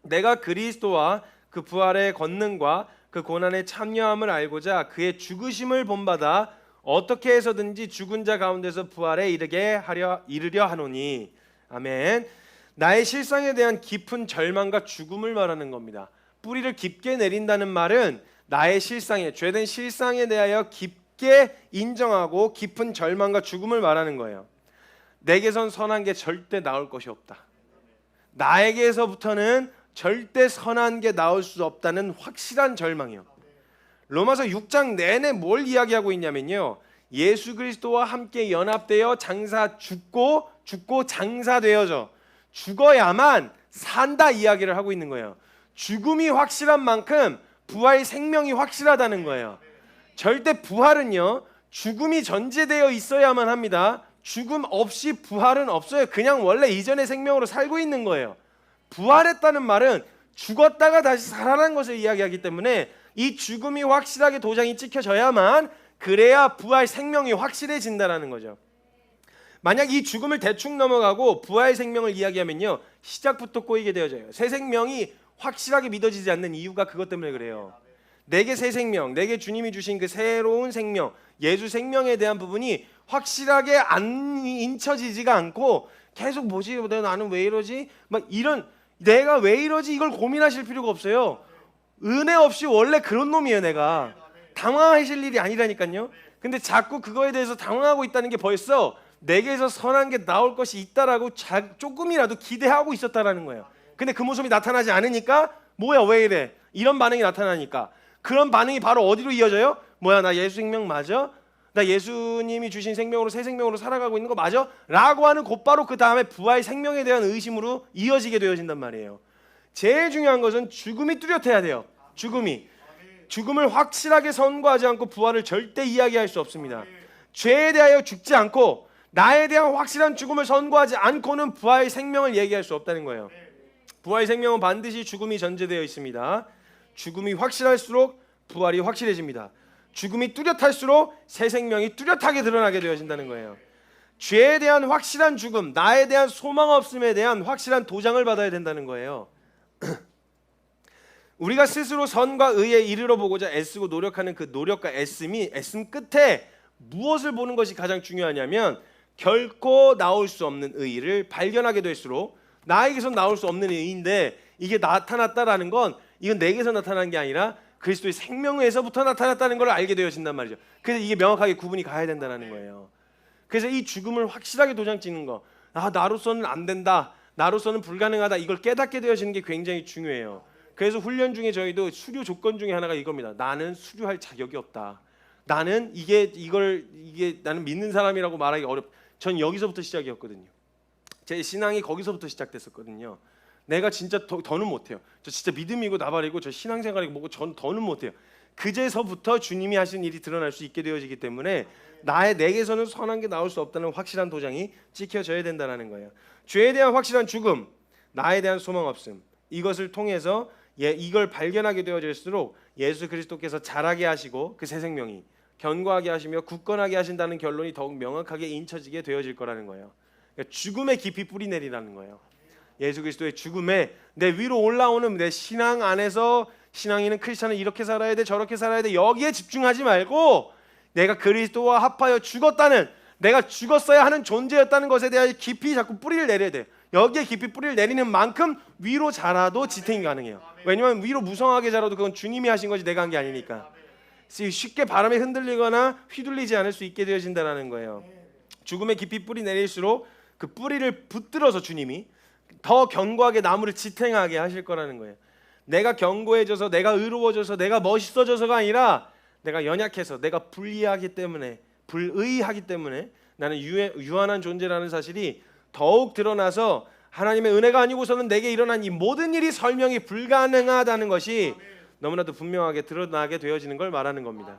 내가 그리스도와 그 부활의 권능과 그 고난에 참여함을 알고자 그의 죽으심을 본받아 어떻게 해서든지 죽은 자 가운데서 부활에 이르려 하노니. 아멘. 나의 실상에 대한 깊은 절망과 죽음을 말하는 겁니다. 뿌리를 깊게 내린다는 말은 나의 실상에, 죄된 실상에 대하여 깊게 인정하고 깊은 절망과 죽음을 말하는 거예요. 내게선 선한 게 절대 나올 것이 없다. 나에게서부터는 절대 선한 게 나올 수 없다는 확실한 절망이요. 로마서 6장 내내 뭘 이야기하고 있냐면요, 예수 그리스도와 함께 연합되어 죽고 장사되어져 죽어야만 산다 이야기를 하고 있는 거예요. 죽음이 확실한 만큼 부활 생명이 확실하다는 거예요. 절대 부활은요, 죽음이 전제되어 있어야만 합니다. 죽음 없이 부활은 없어요. 그냥 원래 이전의 생명으로 살고 있는 거예요. 부활했다는 말은 죽었다가 다시 살아난 것을 이야기하기 때문에 이 죽음이 확실하게 도장이 찍혀져야만, 그래야 부활 생명이 확실해진다는 거죠. 만약 이 죽음을 대충 넘어가고 부활 생명을 이야기하면요, 시작부터 꼬이게 되어져요. 새 생명이 확실하게 믿어지지 않는 이유가 그것 때문에 그래요. 내게 새 생명, 내게 주님이 주신 그 새로운 생명, 예수 생명에 대한 부분이 확실하게 안 인쳐지지가 않고 계속 뭐지? 나는 왜 이러지? 내가 왜 이러지? 이걸 고민하실 필요가 없어요. 은혜 없이 원래 그런 놈이에요. 내가 당황하실 일이 아니라니까요. 근데 자꾸 그거에 대해서 당황하고 있다는 게 벌써 내게서 선한 게 나올 것이 있다라고 조금이라도 기대하고 있었다라는 거예요. 근데 그 모습이 나타나지 않으니까 뭐야 왜 이래? 이런 반응이 나타나니까 그런 반응이 바로 어디로 이어져요? 뭐야 나 예수 생명 맞아? 나 예수님이 주신 생명으로 새 생명으로 살아가고 있는 거 맞아? 라고 하는 곧바로 그 다음에 부활 생명에 대한 의심으로 이어지게 되어진단 말이에요. 제일 중요한 것은 죽음이 뚜렷해야 돼요. 죽음을 확실하게 선고하지 않고 부활을 절대 이야기할 수 없습니다. 죄에 대하여 죽지 않고 나에 대한 확실한 죽음을 선고하지 않고는 부활 생명을 얘기할 수 없다는 거예요. 부활 생명은 반드시 죽음이 전제되어 있습니다. 죽음이 확실할수록 부활이 확실해집니다. 죽음이 뚜렷할수록 새 생명이 뚜렷하게 드러나게 되어진다는 거예요. 죄에 대한 확실한 죽음, 나에 대한 소망 없음에 대한 확실한 도장을 받아야 된다는 거예요. 우리가 스스로 선과 의에 이르러 보고자 애쓰고 노력하는 그 노력과 애씀 끝에 무엇을 보는 것이 가장 중요하냐면 결코 나올 수 없는 의의를 발견하게 될수록 나에게서 나올 수 없는 의의인데 이게 나타났다라는 건 이건 내게서 나타난 게 아니라 그리스도의 생명에서부터 나타났다는 걸 알게 되어진단 말이죠. 그래서 이게 명확하게 구분이 가야 된다는 거예요. 그래서 이 죽음을 확실하게 도장 찍는 거, 나로서는 안 된다, 나로서는 불가능하다, 이걸 깨닫게 되어지는 게 굉장히 중요해요. 그래서 훈련 중에 저희도 수료 조건 중에 하나가 이겁니다. 나는 수료할 자격이 없다. 나는 이게 나는 믿는 사람이라고 말하기 전 여기서부터 시작이었거든요. 제 신앙이 거기서부터 시작됐었거든요. 내가 진짜 더는 못해요. 저 진짜 믿음이고 나발이고 저 신앙생활이고 뭐고 전 더는 못해요. 그제서부터 주님이 하신 일이 드러날 수 있게 되어지기 때문에 내게서는 선한 게 나올 수 없다는 확실한 도장이 찍혀져야 된다는 거예요. 죄에 대한 확실한 죽음, 나에 대한 소망 없음, 이것을 통해서 이걸 발견하게 되어질수록 예수 그리스도께서 자라게 하시고 그 새 생명이 견고하게 하시며 굳건하게 하신다는 결론이 더욱 명확하게 인쳐지게 되어질 거라는 거예요. 그러니까 죽음에 깊이 뿌리 내리라는 거예요. 예수 그리스도의 죽음에 내 위로 올라오는 내 신앙 안에서 신앙인은 크리스찬은 이렇게 살아야 돼 저렇게 살아야 돼 여기에 집중하지 말고 내가 그리스도와 합하여 죽었다는, 내가 죽었어야 하는 존재였다는 것에 대해 깊이 자꾸 뿌리를 내려야 돼. 여기에 깊이 뿌리를 내리는 만큼 위로 자라도 지탱이 가능해요. 왜냐하면 위로 무성하게 자라도 그건 주님이 하신 거지 내가 한 게 아니니까. 쉽게 바람에 흔들리거나 휘둘리지 않을 수 있게 되어진다는 거예요. 죽음에 깊이 뿌리 내릴수록 그 뿌리를 붙들어서 주님이 더 견고하게 나무를 지탱하게 하실 거라는 거예요. 내가 견고해져서 내가 의로워져서 내가 멋있어져서가 아니라 내가 연약해서 내가 불의하기 때문에 나는 유한한 존재라는 사실이 더욱 드러나서 하나님의 은혜가 아니고서는 내게 일어난 이 모든 일이 설명이 불가능하다는 것이 너무나도 분명하게 드러나게 되어지는 걸 말하는 겁니다.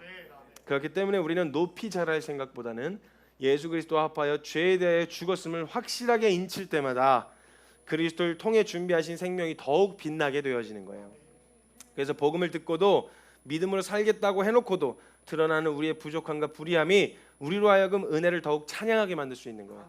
그렇기 때문에 우리는 높이 자랄 생각보다는 예수 그리스도와 합하여 죄에 대해 죽었음을 확실하게 인칠 때마다 그리스도를 통해 준비하신 생명이 더욱 빛나게 되어지는 거예요. 그래서 복음을 듣고도 믿음으로 살겠다고 해놓고도 드러나는 우리의 부족함과 불의함이 우리로 하여금 은혜를 더욱 찬양하게 만들 수 있는 거예요.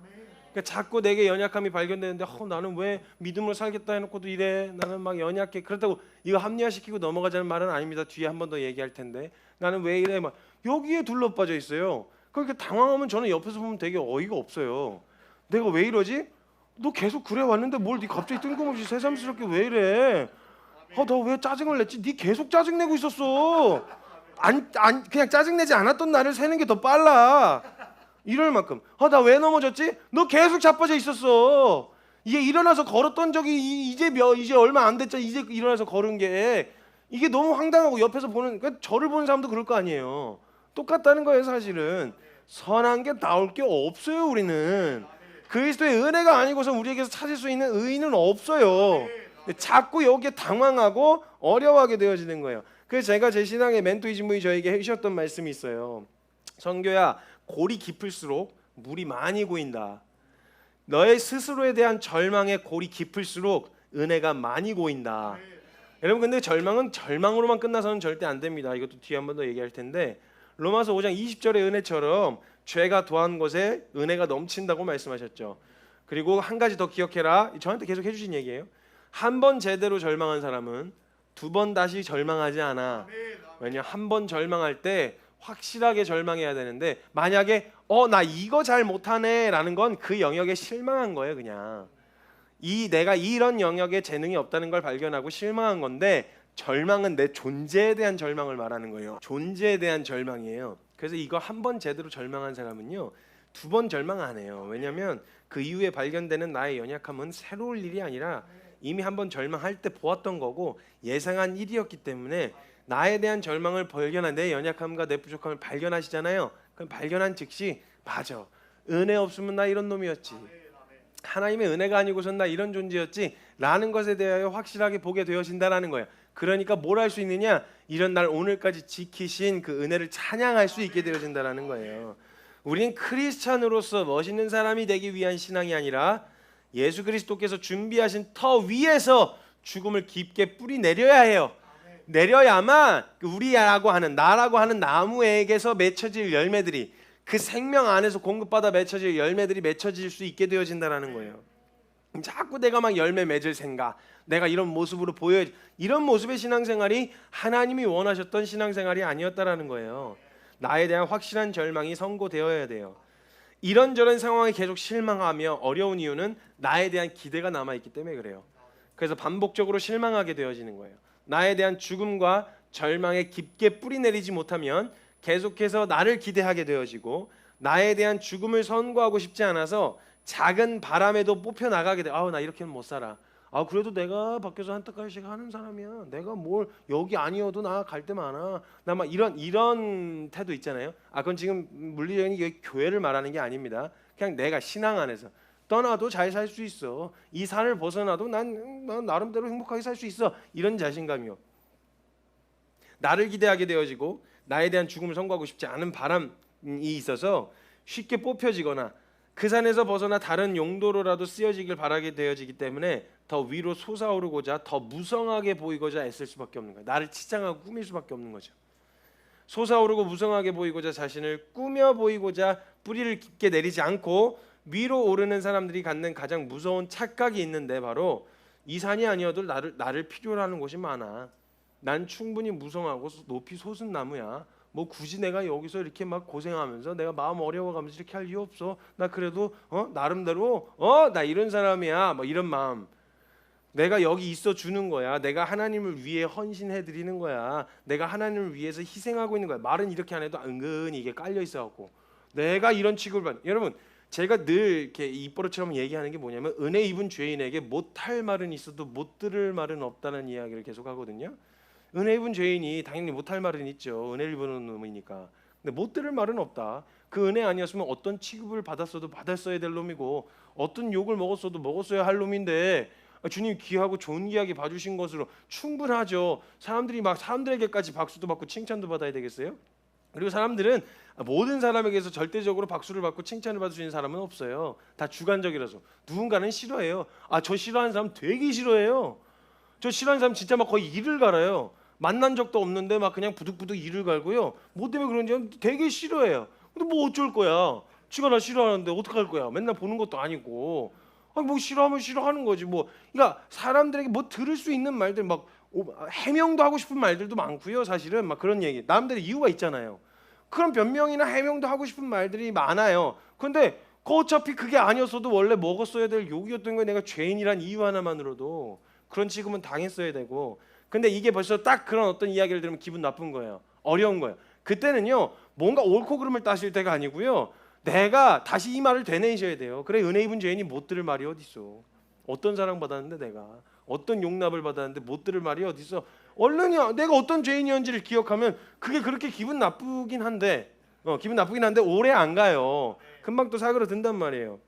그러니까 자꾸 내게 연약함이 발견되는데 나는 왜 믿음으로 살겠다 해놓고도 이래, 나는 막 연약해, 그렇다고 이거 합리화시키고 넘어가자는 말은 아닙니다. 뒤에 한 번 더 얘기할 텐데 나는 왜 이래 막 여기에 둘러빠져 있어요. 그러니까 당황하면 저는 옆에서 보면 되게 어이가 없어요. 내가 왜 이러지? 너 계속 그래 왔는데 뭘 네 갑자기 뜬금없이 새삼스럽게 왜 이래? 너 왜 짜증을 냈지? 네 계속 짜증내고 있었어. 그냥 짜증내지 않았던 나를 세는 게 더 빨라. 이럴 만큼. 나 왜 넘어졌지? 너 계속 자빠져 있었어. 이게 일어나서 걸었던 적이 이제 얼마 안 됐잖아. 이제 일어나서 걸은 게 이게 너무 황당하고 옆에서 보는, 그러니까 저를 보는 사람도 그럴 거 아니에요. 똑같다는 거예요. 사실은 선한 게 나올 게 없어요. 우리는 그리스도의 은혜가 아니고서 우리에게서 찾을 수 있는 의의는 없어요. 자꾸 여기에 당황하고 어려워하게 되어지는 거예요. 그래서 제가 제 신앙의 멘토이신 분이 저에게 해주셨던 말씀이 있어요. 성교야, 골이 깊을수록 물이 많이 고인다. 너의 스스로에 대한 절망의 골이 깊을수록 은혜가 많이 고인다. 여러분, 근데 절망은 절망으로만 끝나서는 절대 안 됩니다. 이것도 뒤에 한 번 더 얘기할 텐데 로마서 5장 20절의 은혜처럼 죄가 더한 것에 은혜가 넘친다고 말씀하셨죠. 그리고 한 가지 더 기억해라. 저한테 계속 해주신 얘기예요. 한 번 제대로 절망한 사람은 두 번 다시 절망하지 않아. 왜냐, 한 번 절망할 때 확실하게 절망해야 되는데 만약에 나 이거 잘 못하네 라는 건 그 영역에 실망한 거예요. 그냥 내가 이런 영역에 재능이 없다는 걸 발견하고 실망한 건데, 절망은 내 존재에 대한 절망을 말하는 거예요. 존재에 대한 절망이에요. 그래서 이거 한 번 제대로 절망한 사람은요, 두 번 절망 안 해요. 왜냐하면 그 이후에 발견되는 나의 연약함은 새로울 일이 아니라 이미 한 번 절망할 때 보았던 거고 예상한 일이었기 때문에 나에 대한 절망을 발견한, 내 연약함과 내 부족함을 발견하시잖아요. 그럼 발견한 즉시 맞아, 은혜 없으면 나 이런 놈이었지, 하나님의 은혜가 아니고선 나 이런 존재였지 라는 것에 대하여 확실하게 보게 되어진다라는 거예요. 그러니까 뭘 할 수 있느냐, 이런 날 오늘까지 지키신 그 은혜를 찬양할 수 있게 되어진다라는 거예요. 우리는 크리스찬으로서 멋있는 사람이 되기 위한 신앙이 아니라 예수 그리스도께서 준비하신 터 위에서 죽음을 깊게 뿌리 내려야 해요. 내려야만 우리라고 하는 나라고 하는 나무에게서 맺혀질 열매들이 그 생명 안에서 공급받아 맺혀질 열매들이 맺혀질 수 있게 되어진다라는 거예요. 자꾸 내가 막 열매 맺을 생각, 내가 이런 모습으로 보여, 이런 모습의 신앙생활이 하나님이 원하셨던 신앙생활이 아니었다라는 거예요. 나에 대한 확실한 절망이 선고되어야 돼요. 이런저런 상황에 계속 실망하며 어려운 이유는 나에 대한 기대가 남아있기 때문에 그래요. 그래서 반복적으로 실망하게 되어지는 거예요. 나에 대한 죽음과 절망에 깊게 뿌리내리지 못하면 계속해서 나를 기대하게 되어지고, 나에 대한 죽음을 선고하고 싶지 않아서 작은 바람에도 뽑혀 나가게 돼. 아우 나 이렇게는 못 살아. 아 그래도 내가 밖에서 한떡갈씩 하는 사람이야. 내가 뭘 여기 아니어도 나 갈 데 많아. 나 막 이런 태도 있잖아요. 아 그건 지금 물리적인 교회를 말하는 게 아닙니다. 그냥 내가 신앙 안에서 떠나도 잘 살 수 있어. 이 산을 벗어나도 난 나름대로 행복하게 살 수 있어. 이런 자신감이요. 나를 기대하게 되어지고 나에 대한 죽음을 선고하고 싶지 않은 바람이 있어서 쉽게 뽑혀지거나 그 산에서 벗어나 다른 용도로라도 쓰여지길 바라게 되어지기 때문에 더 위로 솟아오르고자 더 무성하게 보이고자 애쓸 수밖에 없는 거예요. 나를 치장하고 꾸밀 수밖에 없는 거죠. 솟아오르고 무성하게 보이고자 자신을 꾸며 보이고자 뿌리를 깊게 내리지 않고 위로 오르는 사람들이 갖는 가장 무서운 착각이 있는데, 바로 이 산이 아니어도 나를 필요로 하는 곳이 많아. 난 충분히 무성하고 높이 솟은 나무야. 뭐 굳이 내가 여기서 이렇게 막 고생하면서 내가 마음 어려워가면서 이렇게 할 이유 없어. 나 그래도 나름대로 나 이런 사람이야. 뭐 이런 마음. 내가 여기 있어 주는 거야. 내가 하나님을 위해 헌신해 드리는 거야. 내가 하나님을 위해서 희생하고 있는 거야. 말은 이렇게 안 해도 은근히 이게 깔려 있어 갖고 내가 이런 취급을 받는. 여러분 제가 늘 이렇게 입버릇처럼 얘기하는 게 뭐냐면, 은혜 입은 죄인에게 못할 말은 있어도 못 들을 말은 없다는 이야기를 계속 하거든요. 은혜 입은 죄인이 당연히 못할 말은 있죠. 은혜 입은 놈이니까. 근데 못 들을 말은 없다. 그 은혜 아니었으면 어떤 취급을 받았어도 받았어야 될 놈이고, 어떤 욕을 먹었어도 먹었어야 할 놈인데, 주님 귀하고 좋은 이야기 봐주신 것으로 충분하죠. 사람들에게까지 박수도 받고 칭찬도 받아야 되겠어요? 그리고 사람들은 모든 사람에게서 절대적으로 박수를 받고 칭찬을 받을 수 있는 사람은 없어요. 다 주관적이라서. 누군가는 싫어해요. 저 싫어하는 사람 되게 싫어해요. 저 싫어하는 사람 진짜 막 거의 이를 갈아요. 만난 적도 없는데 막 그냥 부득부득 이를 갈고요. 뭐 때문에 그런지 되게 싫어해요. 근데 뭐 어쩔 거야. 지가 나 싫어하는데 어떡할 거야. 맨날 보는 것도 아니고. 뭐 싫어하면 싫어하는 거지 뭐. 그러니까 사람들에게 뭐 들을 수 있는 말들, 막 해명도 하고 싶은 말들도 많고요. 사실은 막 그런 얘기, 나름대로 이유가 있잖아요. 그런 변명이나 해명도 하고 싶은 말들이 많아요. 근데 어차피 그게 아니었어도 원래 먹었어야 될 욕이었던 거예요. 내가 죄인이란 이유 하나만으로도 그런 취급은 당했어야 되고. 근데 이게 벌써 딱 그런 어떤 이야기를 들으면 기분 나쁜 거예요. 어려운 거예요. 그때는요 뭔가 옳고 그름을 따질 때가 아니고요, 내가 다시 이 말을 되뇌이셔야 돼요. 그래, 은혜 입은 죄인이 못 들을 말이 어디 있어. 어떤 사랑 받았는데, 내가 어떤 용납을 받았는데 못 들을 말이 어디 있어. 얼른 내가 어떤 죄인이었는지를 기억하면 그게 그렇게 기분 나쁘긴 한데 오래 안 가요. 금방 또 사그러든단 말이에요.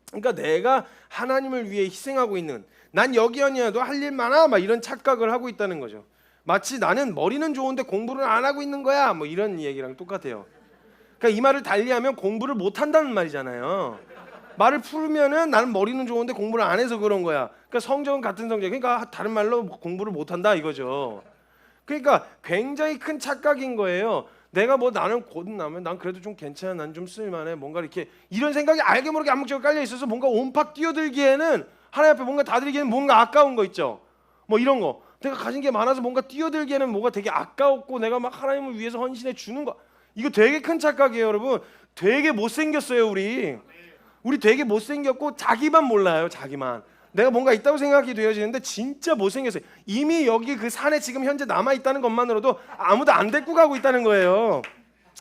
그러니까 내가 하나님을 위해 희생하고 있는, 난 여기 아니어도 할 일 많아, 막 이런 착각을 하고 있다는 거죠. 마치 나는 머리는 좋은데 공부를 안 하고 있는 거야, 뭐 이런 얘기랑 똑같아요. 그러니까 이 말을 달리하면 공부를 못 한다는 말이잖아요. 말을 풀으면은 나는 머리는 좋은데 공부를 안 해서 그런 거야. 그러니까 성적은 같은 성적. 그러니까 다른 말로 공부를 못 한다 이거죠. 그러니까 굉장히 큰 착각인 거예요. 내가 뭐 나는 곧 나면 난 그래도 좀 괜찮아, 난 좀 쓸만해, 뭔가 이렇게 이런 생각이 알게 모르게 암묵적으로 깔려 있어서 뭔가 온팍 뛰어들기에는, 하나님 앞에 뭔가 다 드리기에는 뭔가 아까운 거 있죠. 뭐 이런 거 내가 가진 게 많아서 뭔가 뛰어들기에는 뭐가 되게 아까웠고, 내가 막 하나님을 위해서 헌신해 주는 거, 이거 되게 큰 착각이에요. 여러분 되게 못생겼어요. 우리 되게 못생겼고 자기만 몰라요. 자기만 내가 뭔가 있다고 생각이 되어지는데 진짜 못생겼어요. 이미 여기 그 산에 지금 현재 남아있다는 것만으로도 아무도 안 데리고 가고 있다는 거예요.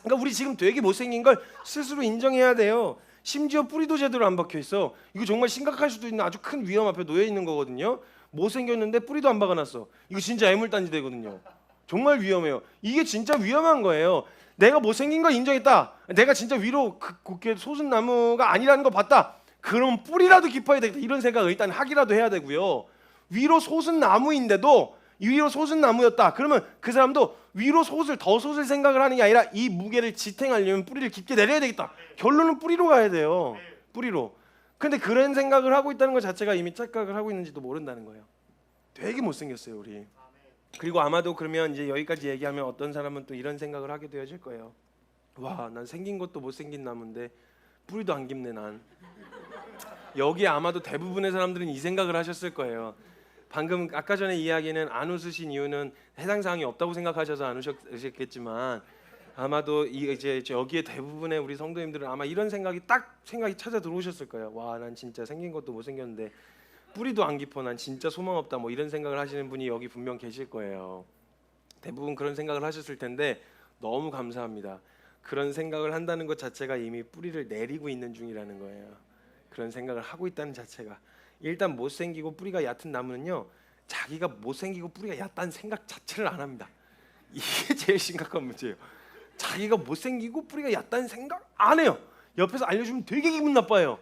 그러니까 우리 지금 되게 못생긴 걸 스스로 인정해야 돼요. 심지어 뿌리도 제대로 안 박혀있어. 이거 정말 심각할 수도 있는 아주 큰 위험 앞에 놓여 있는 거거든요. 못생겼는데 뿌리도 안 박아놨어. 이거 진짜 애물단지 되거든요. 정말 위험해요. 이게 진짜 위험한 거예요. 내가 못생긴 걸 인정했다, 내가 진짜 위로 곱게 솟은 나무가 아니라는 걸 봤다, 그럼 뿌리라도 깊어야 되겠다, 이런 생각을 일단 하기라도 해야 되고요. 위로 솟은 나무인데도 위로 솟은 나무였다, 그러면 그 사람도 위로 더 솟을 생각을 하는 게 아니라 이 무게를 지탱하려면 뿌리를 깊게 내려야 되겠다. 결론은 뿌리로 가야 돼요. 뿌리로. 근데 그런 생각을 하고 있다는 것 자체가 이미 착각을 하고 있는지도 모른다는 거예요. 되게 못생겼어요 우리. 그리고 아마도 그러면 이제 여기까지 얘기하면 어떤 사람은 또 이런 생각을 하게 되어질 거예요. 와, 난 생긴 것도 못생긴 나무인데 뿌리도 안 깊네 난. 여기 아마도 대부분의 사람들은 이 생각을 하셨을 거예요. 방금 아까 전에 이야기는 안 웃으신 이유는 해당 사항이 없다고 생각하셔서 안 웃으셨겠지만 아마도 이제 여기에 대부분의 우리 성도님들은 아마 이런 생각이 찾아 들어오셨을 거예요. 와, 난 진짜 생긴 것도 못생겼는데 뿌리도 안 깊어. 난 진짜 소망 없다. 뭐 이런 생각을 하시는 분이 여기 분명 계실 거예요. 대부분 그런 생각을 하셨을 텐데 너무 감사합니다. 그런 생각을 한다는 것 자체가 이미 뿌리를 내리고 있는 중이라는 거예요. 그런 생각을 하고 있다는 자체가. 일단 못생기고 뿌리가 얕은 나무는요, 자기가 못생기고 뿌리가 얕다는 생각 자체를 안 합니다. 이게 제일 심각한 문제예요. 자기가 못생기고 뿌리가 얕다는 생각 안 해요. 옆에서 알려주면 되게 기분 나빠요.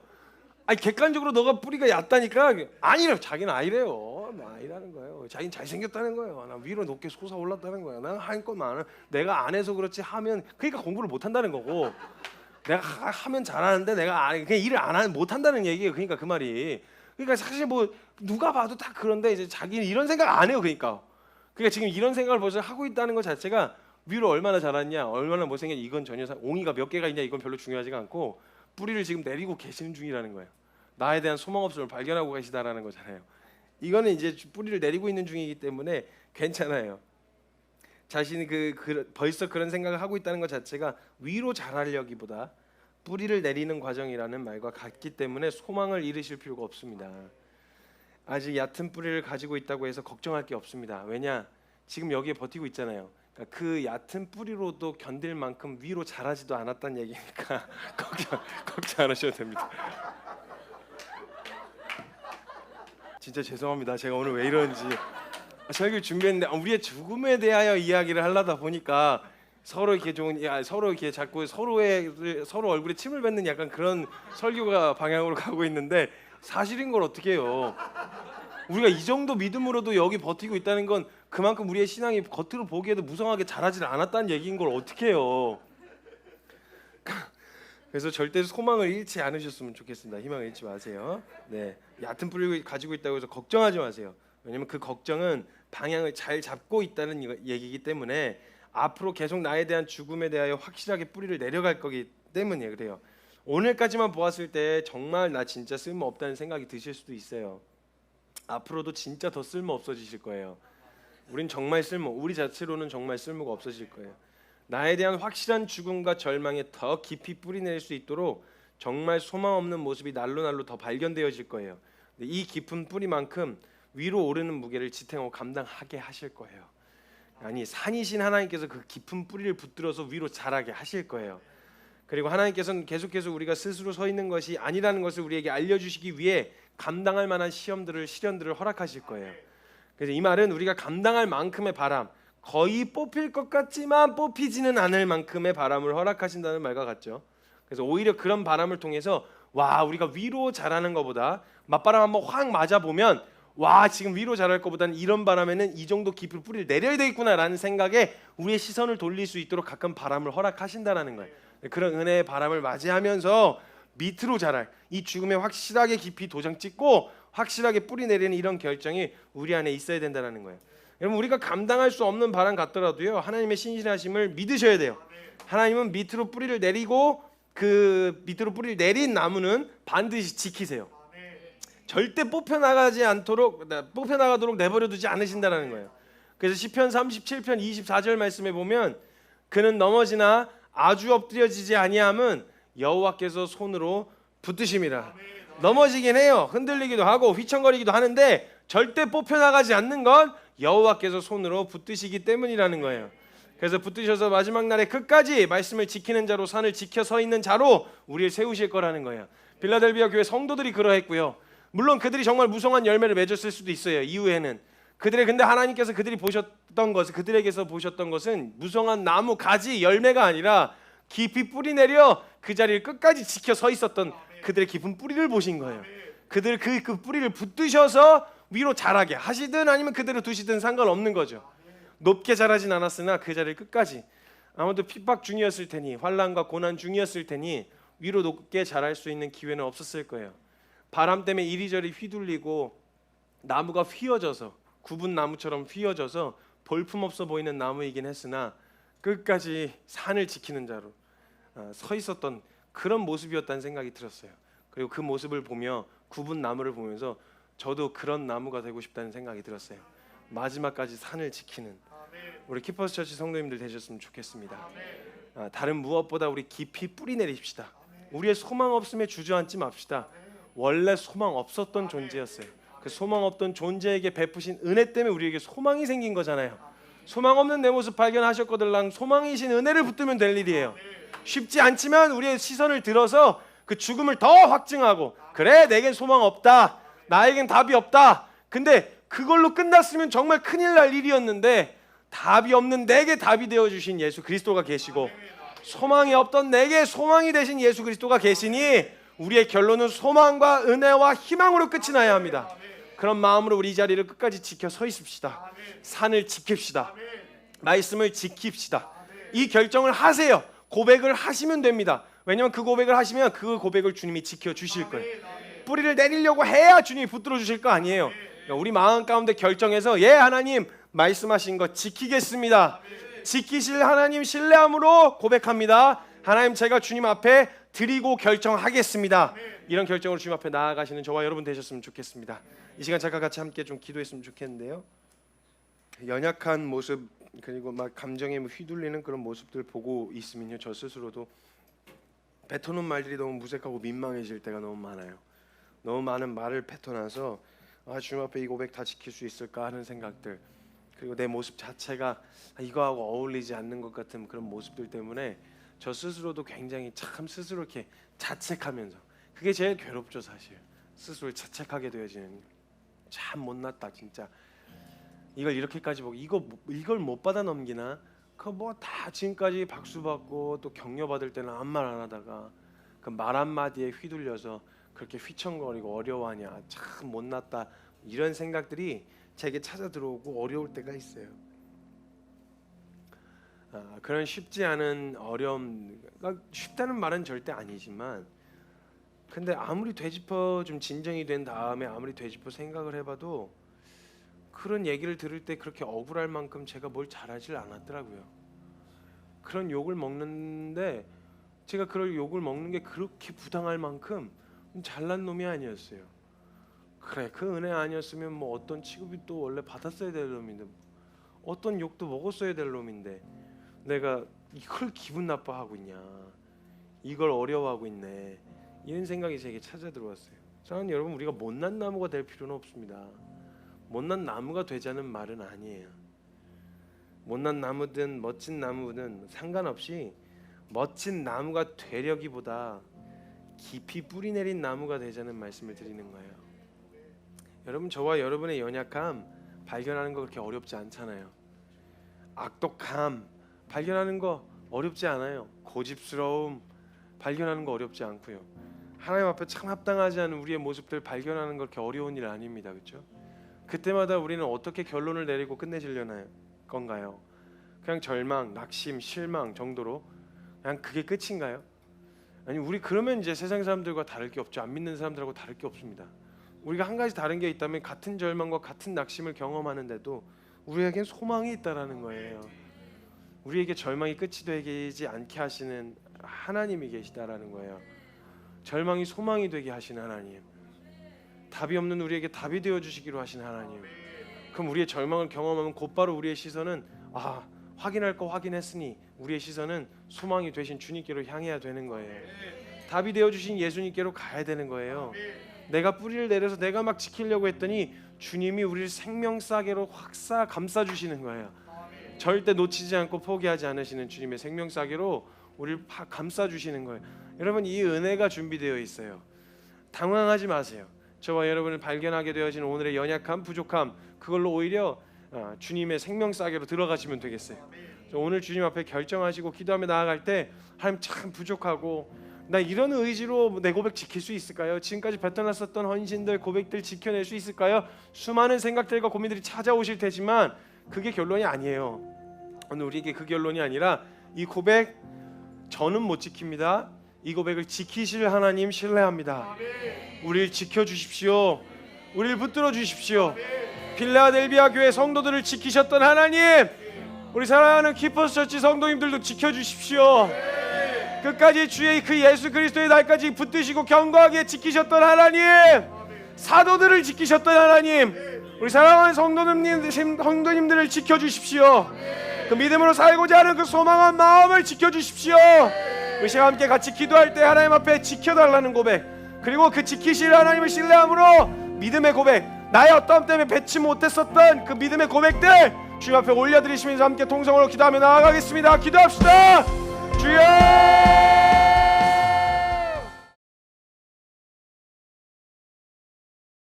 아니, 객관적으로 너가 뿌리가 얕다니까. 아니래요. 자기는 아니래요. 뭐 아니라는 거예요. 자기는 잘생겼다는 거예요. 나 위로 높게 솟아올랐다는 거예요. 난 할 건 많아. 내가 안 해서 그렇지 하면, 그러니까 공부를 못 한다는 거고, 내가 하면 잘하는데 내가 그냥 일을 안 하면 못 한다는 얘기예요. 그러니까 그 말이. 그러니까 사실 뭐 누가 봐도 다 그런데 이제 자기는 이런 생각 안 해요. 그러니까 지금 이런 생각을 벌써 하고 있다는 것 자체가 위로 얼마나 자랐냐, 얼마나 못생겼냐, 이건 전혀 옹이가 몇 개가 있냐, 이건 별로 중요하지가 않고 뿌리를 지금 내리고 계시는 중이라는 거예요. 나에 대한 소망 없음을 발견하고 계시다라는 거잖아요. 이거는 이제 뿌리를 내리고 있는 중이기 때문에 괜찮아요. 자신이 벌써 그런 생각을 하고 있다는 것 자체가 위로 자라려기보다 뿌리를 내리는 과정이라는 말과 같기 때문에 소망을 잃으실 필요가 없습니다. 아직 얕은 뿌리를 가지고 있다고 해서 걱정할 게 없습니다. 왜냐? 지금 여기에 버티고 있잖아요. 그러니까 그 얕은 뿌리로도 견딜 만큼 위로 자라지도 않았다는 얘기니까 걱정 안 하셔도 됩니다. 진짜 죄송합니다. 제가 오늘 왜 이러는지. 설교 준비했는데 우리의 죽음에 대하여 이야기를 하려다 보니까 서로 이렇게 서로 이렇게 자꾸 서로 얼굴에 침을 뱉는 약간 그런 설교가 방향으로 가고 있는데 사실인 걸 어떻게 해요? 우리가 이 정도 믿음으로도 여기 버티고 있다는 건 그만큼 우리의 신앙이 겉으로 보기에도 무성하게 자라질 않았다는 얘기인 걸 어떻게 해요? 그래서 절대 소망을 잃지 않으셨으면 좋겠습니다. 희망을 잃지 마세요. 네, 얕은 뿌리를 가지고 있다고 해서 걱정하지 마세요. 왜냐면 그 걱정은 방향을 잘 잡고 있다는 얘기이기 때문에 앞으로 계속 나에 대한 죽음에 대하여 확실하게 뿌리를 내려갈 거기 때문에 그래요. 오늘까지만 보았을 때 정말 나 진짜 쓸모 없다는 생각이 드실 수도 있어요. 앞으로도 진짜 더 쓸모 없어지실 거예요. 우린 정말 우리 자체로는 정말 쓸모가 없어질 거예요. 나에 대한 확실한 죽음과 절망에 더 깊이 뿌리 내릴 수 있도록 정말 소망 없는 모습이 날로 날로 더 발견되어질 거예요. 이 깊은 뿌리만큼 위로 오르는 무게를 지탱하고 감당하게 하실 거예요. 아니, 산이신 하나님께서 그 깊은 뿌리를 붙들어서 위로 자라게 하실 거예요. 그리고 하나님께서는 계속해서 우리가 스스로 서 있는 것이 아니라는 것을 우리에게 알려주시기 위해 감당할 만한 시련들을 허락하실 거예요. 그래서 이 말은 우리가 감당할 만큼의 바람, 거의 뽑힐 것 같지만 뽑히지는 않을 만큼의 바람을 허락하신다는 말과 같죠. 그래서 오히려 그런 바람을 통해서 우리가 위로 자라는 것보다 맞바람 한번 확 맞아보면 지금 위로 자랄 것보다는 이런 바람에는 이 정도 깊이 뿌리를 내려야 되겠구나라는 생각에 우리의 시선을 돌릴 수 있도록 가끔 바람을 허락하신다라는 거예요. 그런 은혜의 바람을 맞이하면서 밑으로 자랄, 이 죽음에 확실하게 깊이 도장 찍고 확실하게 뿌리 내리는 이런 결정이 우리 안에 있어야 된다는 거예요. 여러분, 우리가 감당할 수 없는 바람 같더라도요, 하나님의 신실하심을 믿으셔야 돼요. 하나님은 밑으로 뿌리를 내리고 그 밑으로 뿌리를 내린 나무는 반드시 지키세요. 절대 뽑혀나가도록 내버려두지 않으신다는 거예요. 그래서 시편 37편 24절 말씀에 보면 그는 넘어지나 아주 엎드려지지 아니함은 여호와께서 손으로 붙드심이라. 넘어지긴 해요. 흔들리기도 하고 휘청거리기도 하는데 절대 뽑혀나가지 않는 건 여호와께서 손으로 붙드시기 때문이라는 거예요. 그래서 붙드셔서 마지막 날에 끝까지 말씀을 지키는 자로, 산을 지켜 서 있는 자로 우리를 세우실 거라는 거예요. 빌라델비아 교회 성도들이 그러했고요. 물론 그들이 정말 무성한 열매를 맺었을 수도 있어요. 이후에는 근데 하나님께서 그들에게서 보셨던 것은 무성한 나무 가지 열매가 아니라 깊이 뿌리 내려 그 자리를 끝까지 지켜 서 있었던 그들의 깊은 뿌리를 보신 거예요. 그들 그 뿌리를 붙드셔서 위로 자라게 하시든 아니면 그대로 두시든 상관없는 거죠. 높게 자라진 않았으나 그 자리를 끝까지, 아무도 핍박 중이었을 테니, 환난과 고난 중이었을 테니 위로 높게 자랄 수 있는 기회는 없었을 거예요. 바람 때문에 이리저리 휘둘리고 나무가 휘어져서, 굽은 나무처럼 휘어져서 볼품없어 보이는 나무이긴 했으나 끝까지 산을 지키는 자로 서 있었던 그런 모습이었다는 생각이 들었어요. 그리고 그 모습을 보며 굽은 나무를 보면서 저도 그런 나무가 되고 싶다는 생각이 들었어요. 마지막까지 산을 지키는 우리 키퍼스 처치 성도님들 되셨으면 좋겠습니다. 다른 무엇보다 우리 깊이 뿌리 내립시다. 우리의 소망 없음에 주저앉지 맙시다. 원래 소망 없었던 존재였어요. 그 소망 없던 존재에게 베푸신 은혜 때문에 우리에게 소망이 생긴 거잖아요. 소망 없는 내 모습 발견하셨거들랑 소망이신 은혜를 붙들면 될 일이에요. 쉽지 않지만 우리의 시선을 들어서 그 죽음을 더 확증하고, 그래 내겐 소망 없다, 나에겐 답이 없다. 근데 그걸로 끝났으면 정말 큰일 날 일이었는데 답이 없는 내게 답이 되어주신 예수 그리스도가 계시고, 소망이 없던 내게 소망이 되신 예수 그리스도가 계시니 우리의 결론은 소망과 은혜와 희망으로 끝이 나야 합니다. 그런 마음으로 우리 이 자리를 끝까지 지켜 서 있읍시다. 산을 지킵시다. 말씀을 지킵시다. 이 결정을 하세요. 고백을 하시면 됩니다. 왜냐하면 그 고백을 하시면 그 고백을 주님이 지켜주실 거예요. 뿌리를 내리려고 해야 주님이 붙들어 주실 거 아니에요. 그러니까 우리 마음 가운데 결정해서 예 하나님 말씀하신 것 지키겠습니다. 지키실 하나님 신뢰함으로 고백합니다. 하나님 제가 주님 앞에 드리고 결정하겠습니다. 이런 결정으로 주님 앞에 나아가시는 저와 여러분 되셨으면 좋겠습니다. 이 시간 잠깐 같이 함께 좀 기도했으면 좋겠는데요. 연약한 모습 그리고 막 감정에 휘둘리는 그런 모습들 보고 있으면요, 저 스스로도 뱉어놓은 말들이 너무 무색하고 민망해질 때가 너무 많아요. 너무 많은 말을 뱉어놔서 주님 앞에 이 고백 다 지킬 수 있을까 하는 생각들, 그리고 내 모습 자체가 이거하고 어울리지 않는 것 같은 그런 모습들 때문에 저 스스로도 굉장히 참 스스로 이렇게 자책하면서, 그게 제일 괴롭죠 사실. 스스로 자책하게 되어지는, 참 못났다 진짜. 이걸 이렇게까지 보고 이걸 못 받아 넘기나? 그 뭐 다 지금까지 박수 받고 또 격려 받을 때는 아무 말 안 하다가 그 말 한마디에 휘둘려서 그렇게 휘청거리고 어려워하냐, 참 못났다, 이런 생각들이 제게 찾아 들어오고 어려울 때가 있어요. 그런 쉽지 않은 어려움, 그러니까 쉽다는 말은 절대 아니지만, 근데 아무리 되짚어 좀 진정이 된 다음에 아무리 되짚어 생각을 해봐도 그런 얘기를 들을 때 그렇게 억울할 만큼 제가 뭘 잘하질 않았더라고요. 그런 욕을 먹는데 제가 그런 욕을 먹는 게 그렇게 부당할 만큼 잘난 놈이 아니었어요. 그래 그 은혜 아니었으면 뭐 어떤 취급이 또 원래 받았어야 될 놈인데, 어떤 욕도 먹었어야 될 놈인데 내가 이걸 기분 나빠하고 있냐, 이걸 어려워하고 있네, 이런 생각이 제게 찾아 들어왔어요. 사랑하는 여러분, 우리가 못난 나무가 될 필요는 없습니다. 못난 나무가 되자는 말은 아니에요. 못난 나무든 멋진 나무든 상관없이 멋진 나무가 되려기보다 깊이 뿌리 내린 나무가 되자는 말씀을 드리는 거예요. 여러분, 저와 여러분의 연약함 발견하는 거 그렇게 어렵지 않잖아요. 악독함 발견하는 거 어렵지 않아요. 고집스러움 발견하는 거 어렵지 않고요. 하나님 앞에 참 합당하지 않은 우리의 모습들 발견하는 거 그렇게 어려운 일 아닙니다. 그렇죠? 그때마다 우리는 어떻게 결론을 내리고 끝내지려는 건가요? 그냥 절망, 낙심, 실망 정도로 그냥 그게 끝인가요? 아니, 우리 그러면 이제 세상 사람들과 다를 게 없죠. 안 믿는 사람들하고 다를 게 없습니다. 우리가 한 가지 다른 게 있다면 같은 절망과 같은 낙심을 경험하는데도 우리에겐 소망이 있다라는 거예요. 우리에게 절망이 끝이 되지 않게 하시는 하나님이 계시다라는 거예요. 절망이 소망이 되게 하시는 하나님, 답이 없는 우리에게 답이 되어 주시기로 하신 하나님. 그럼 우리의 절망을 경험하면 곧바로 우리의 시선은 확인할 거 확인했으니 우리의 시선은 소망이 되신 주님께로 향해야 되는 거예요. 답이 되어 주신 예수님께로 가야 되는 거예요. 내가 뿌리를 내려서 내가 막 지키려고 했더니 주님이 우리를 생명싸개로 확 감싸 주시는 거예요. 절대 놓치지 않고 포기하지 않으시는 주님의 생명싸개로 우리를 감싸 주시는 거예요. 여러분, 이 은혜가 준비되어 있어요. 당황하지 마세요. 저와 여러분을 발견하게 되어진 오늘의 연약함, 부족함, 그걸로 오히려 주님의 생명싸개로 들어가시면 되겠어요. 오늘 주님 앞에 결정하시고 기도하며 나아갈 때 하나님 참 부족하고 나 이런 의지로 내 고백 지킬 수 있을까요? 지금까지 뱉어놨었던 헌신들, 고백들 지켜낼 수 있을까요? 수많은 생각들과 고민들이 찾아오실 테지만 그게 결론이 아니에요. 오늘 우리에게 그 결론이 아니라 이 고백 저는 못 지킵니다. 이 고백을 지키실 하나님 신뢰합니다. 우리를 지켜주십시오. 우리를 붙들어 주십시오. 필라델비아 교회 성도들을 지키셨던 하나님, 우리 사랑하는 키퍼스 처치 성도님들도 지켜주십시오. 끝까지 주의 그 예수 그리스도의 날까지 붙드시고 견고하게 지키셨던 하나님, 사도들을 지키셨던 하나님, 우리 사랑하는 성도님들을 지켜주십시오. 그 믿음으로 살고자 하는 그 소망한 마음을 지켜주십시오. 우리 시간 함께 같이 기도할 때 하나님 앞에 지켜달라는 고백, 그리고 그 지키실 하나님을 신뢰함으로 믿음의 고백, 나의 어떠함 때문에 뱉지 못했었던 그 믿음의 고백들 주님 앞에 올려드리시면서 함께 통성으로 기도하며 나아가겠습니다. 기도합시다. 주여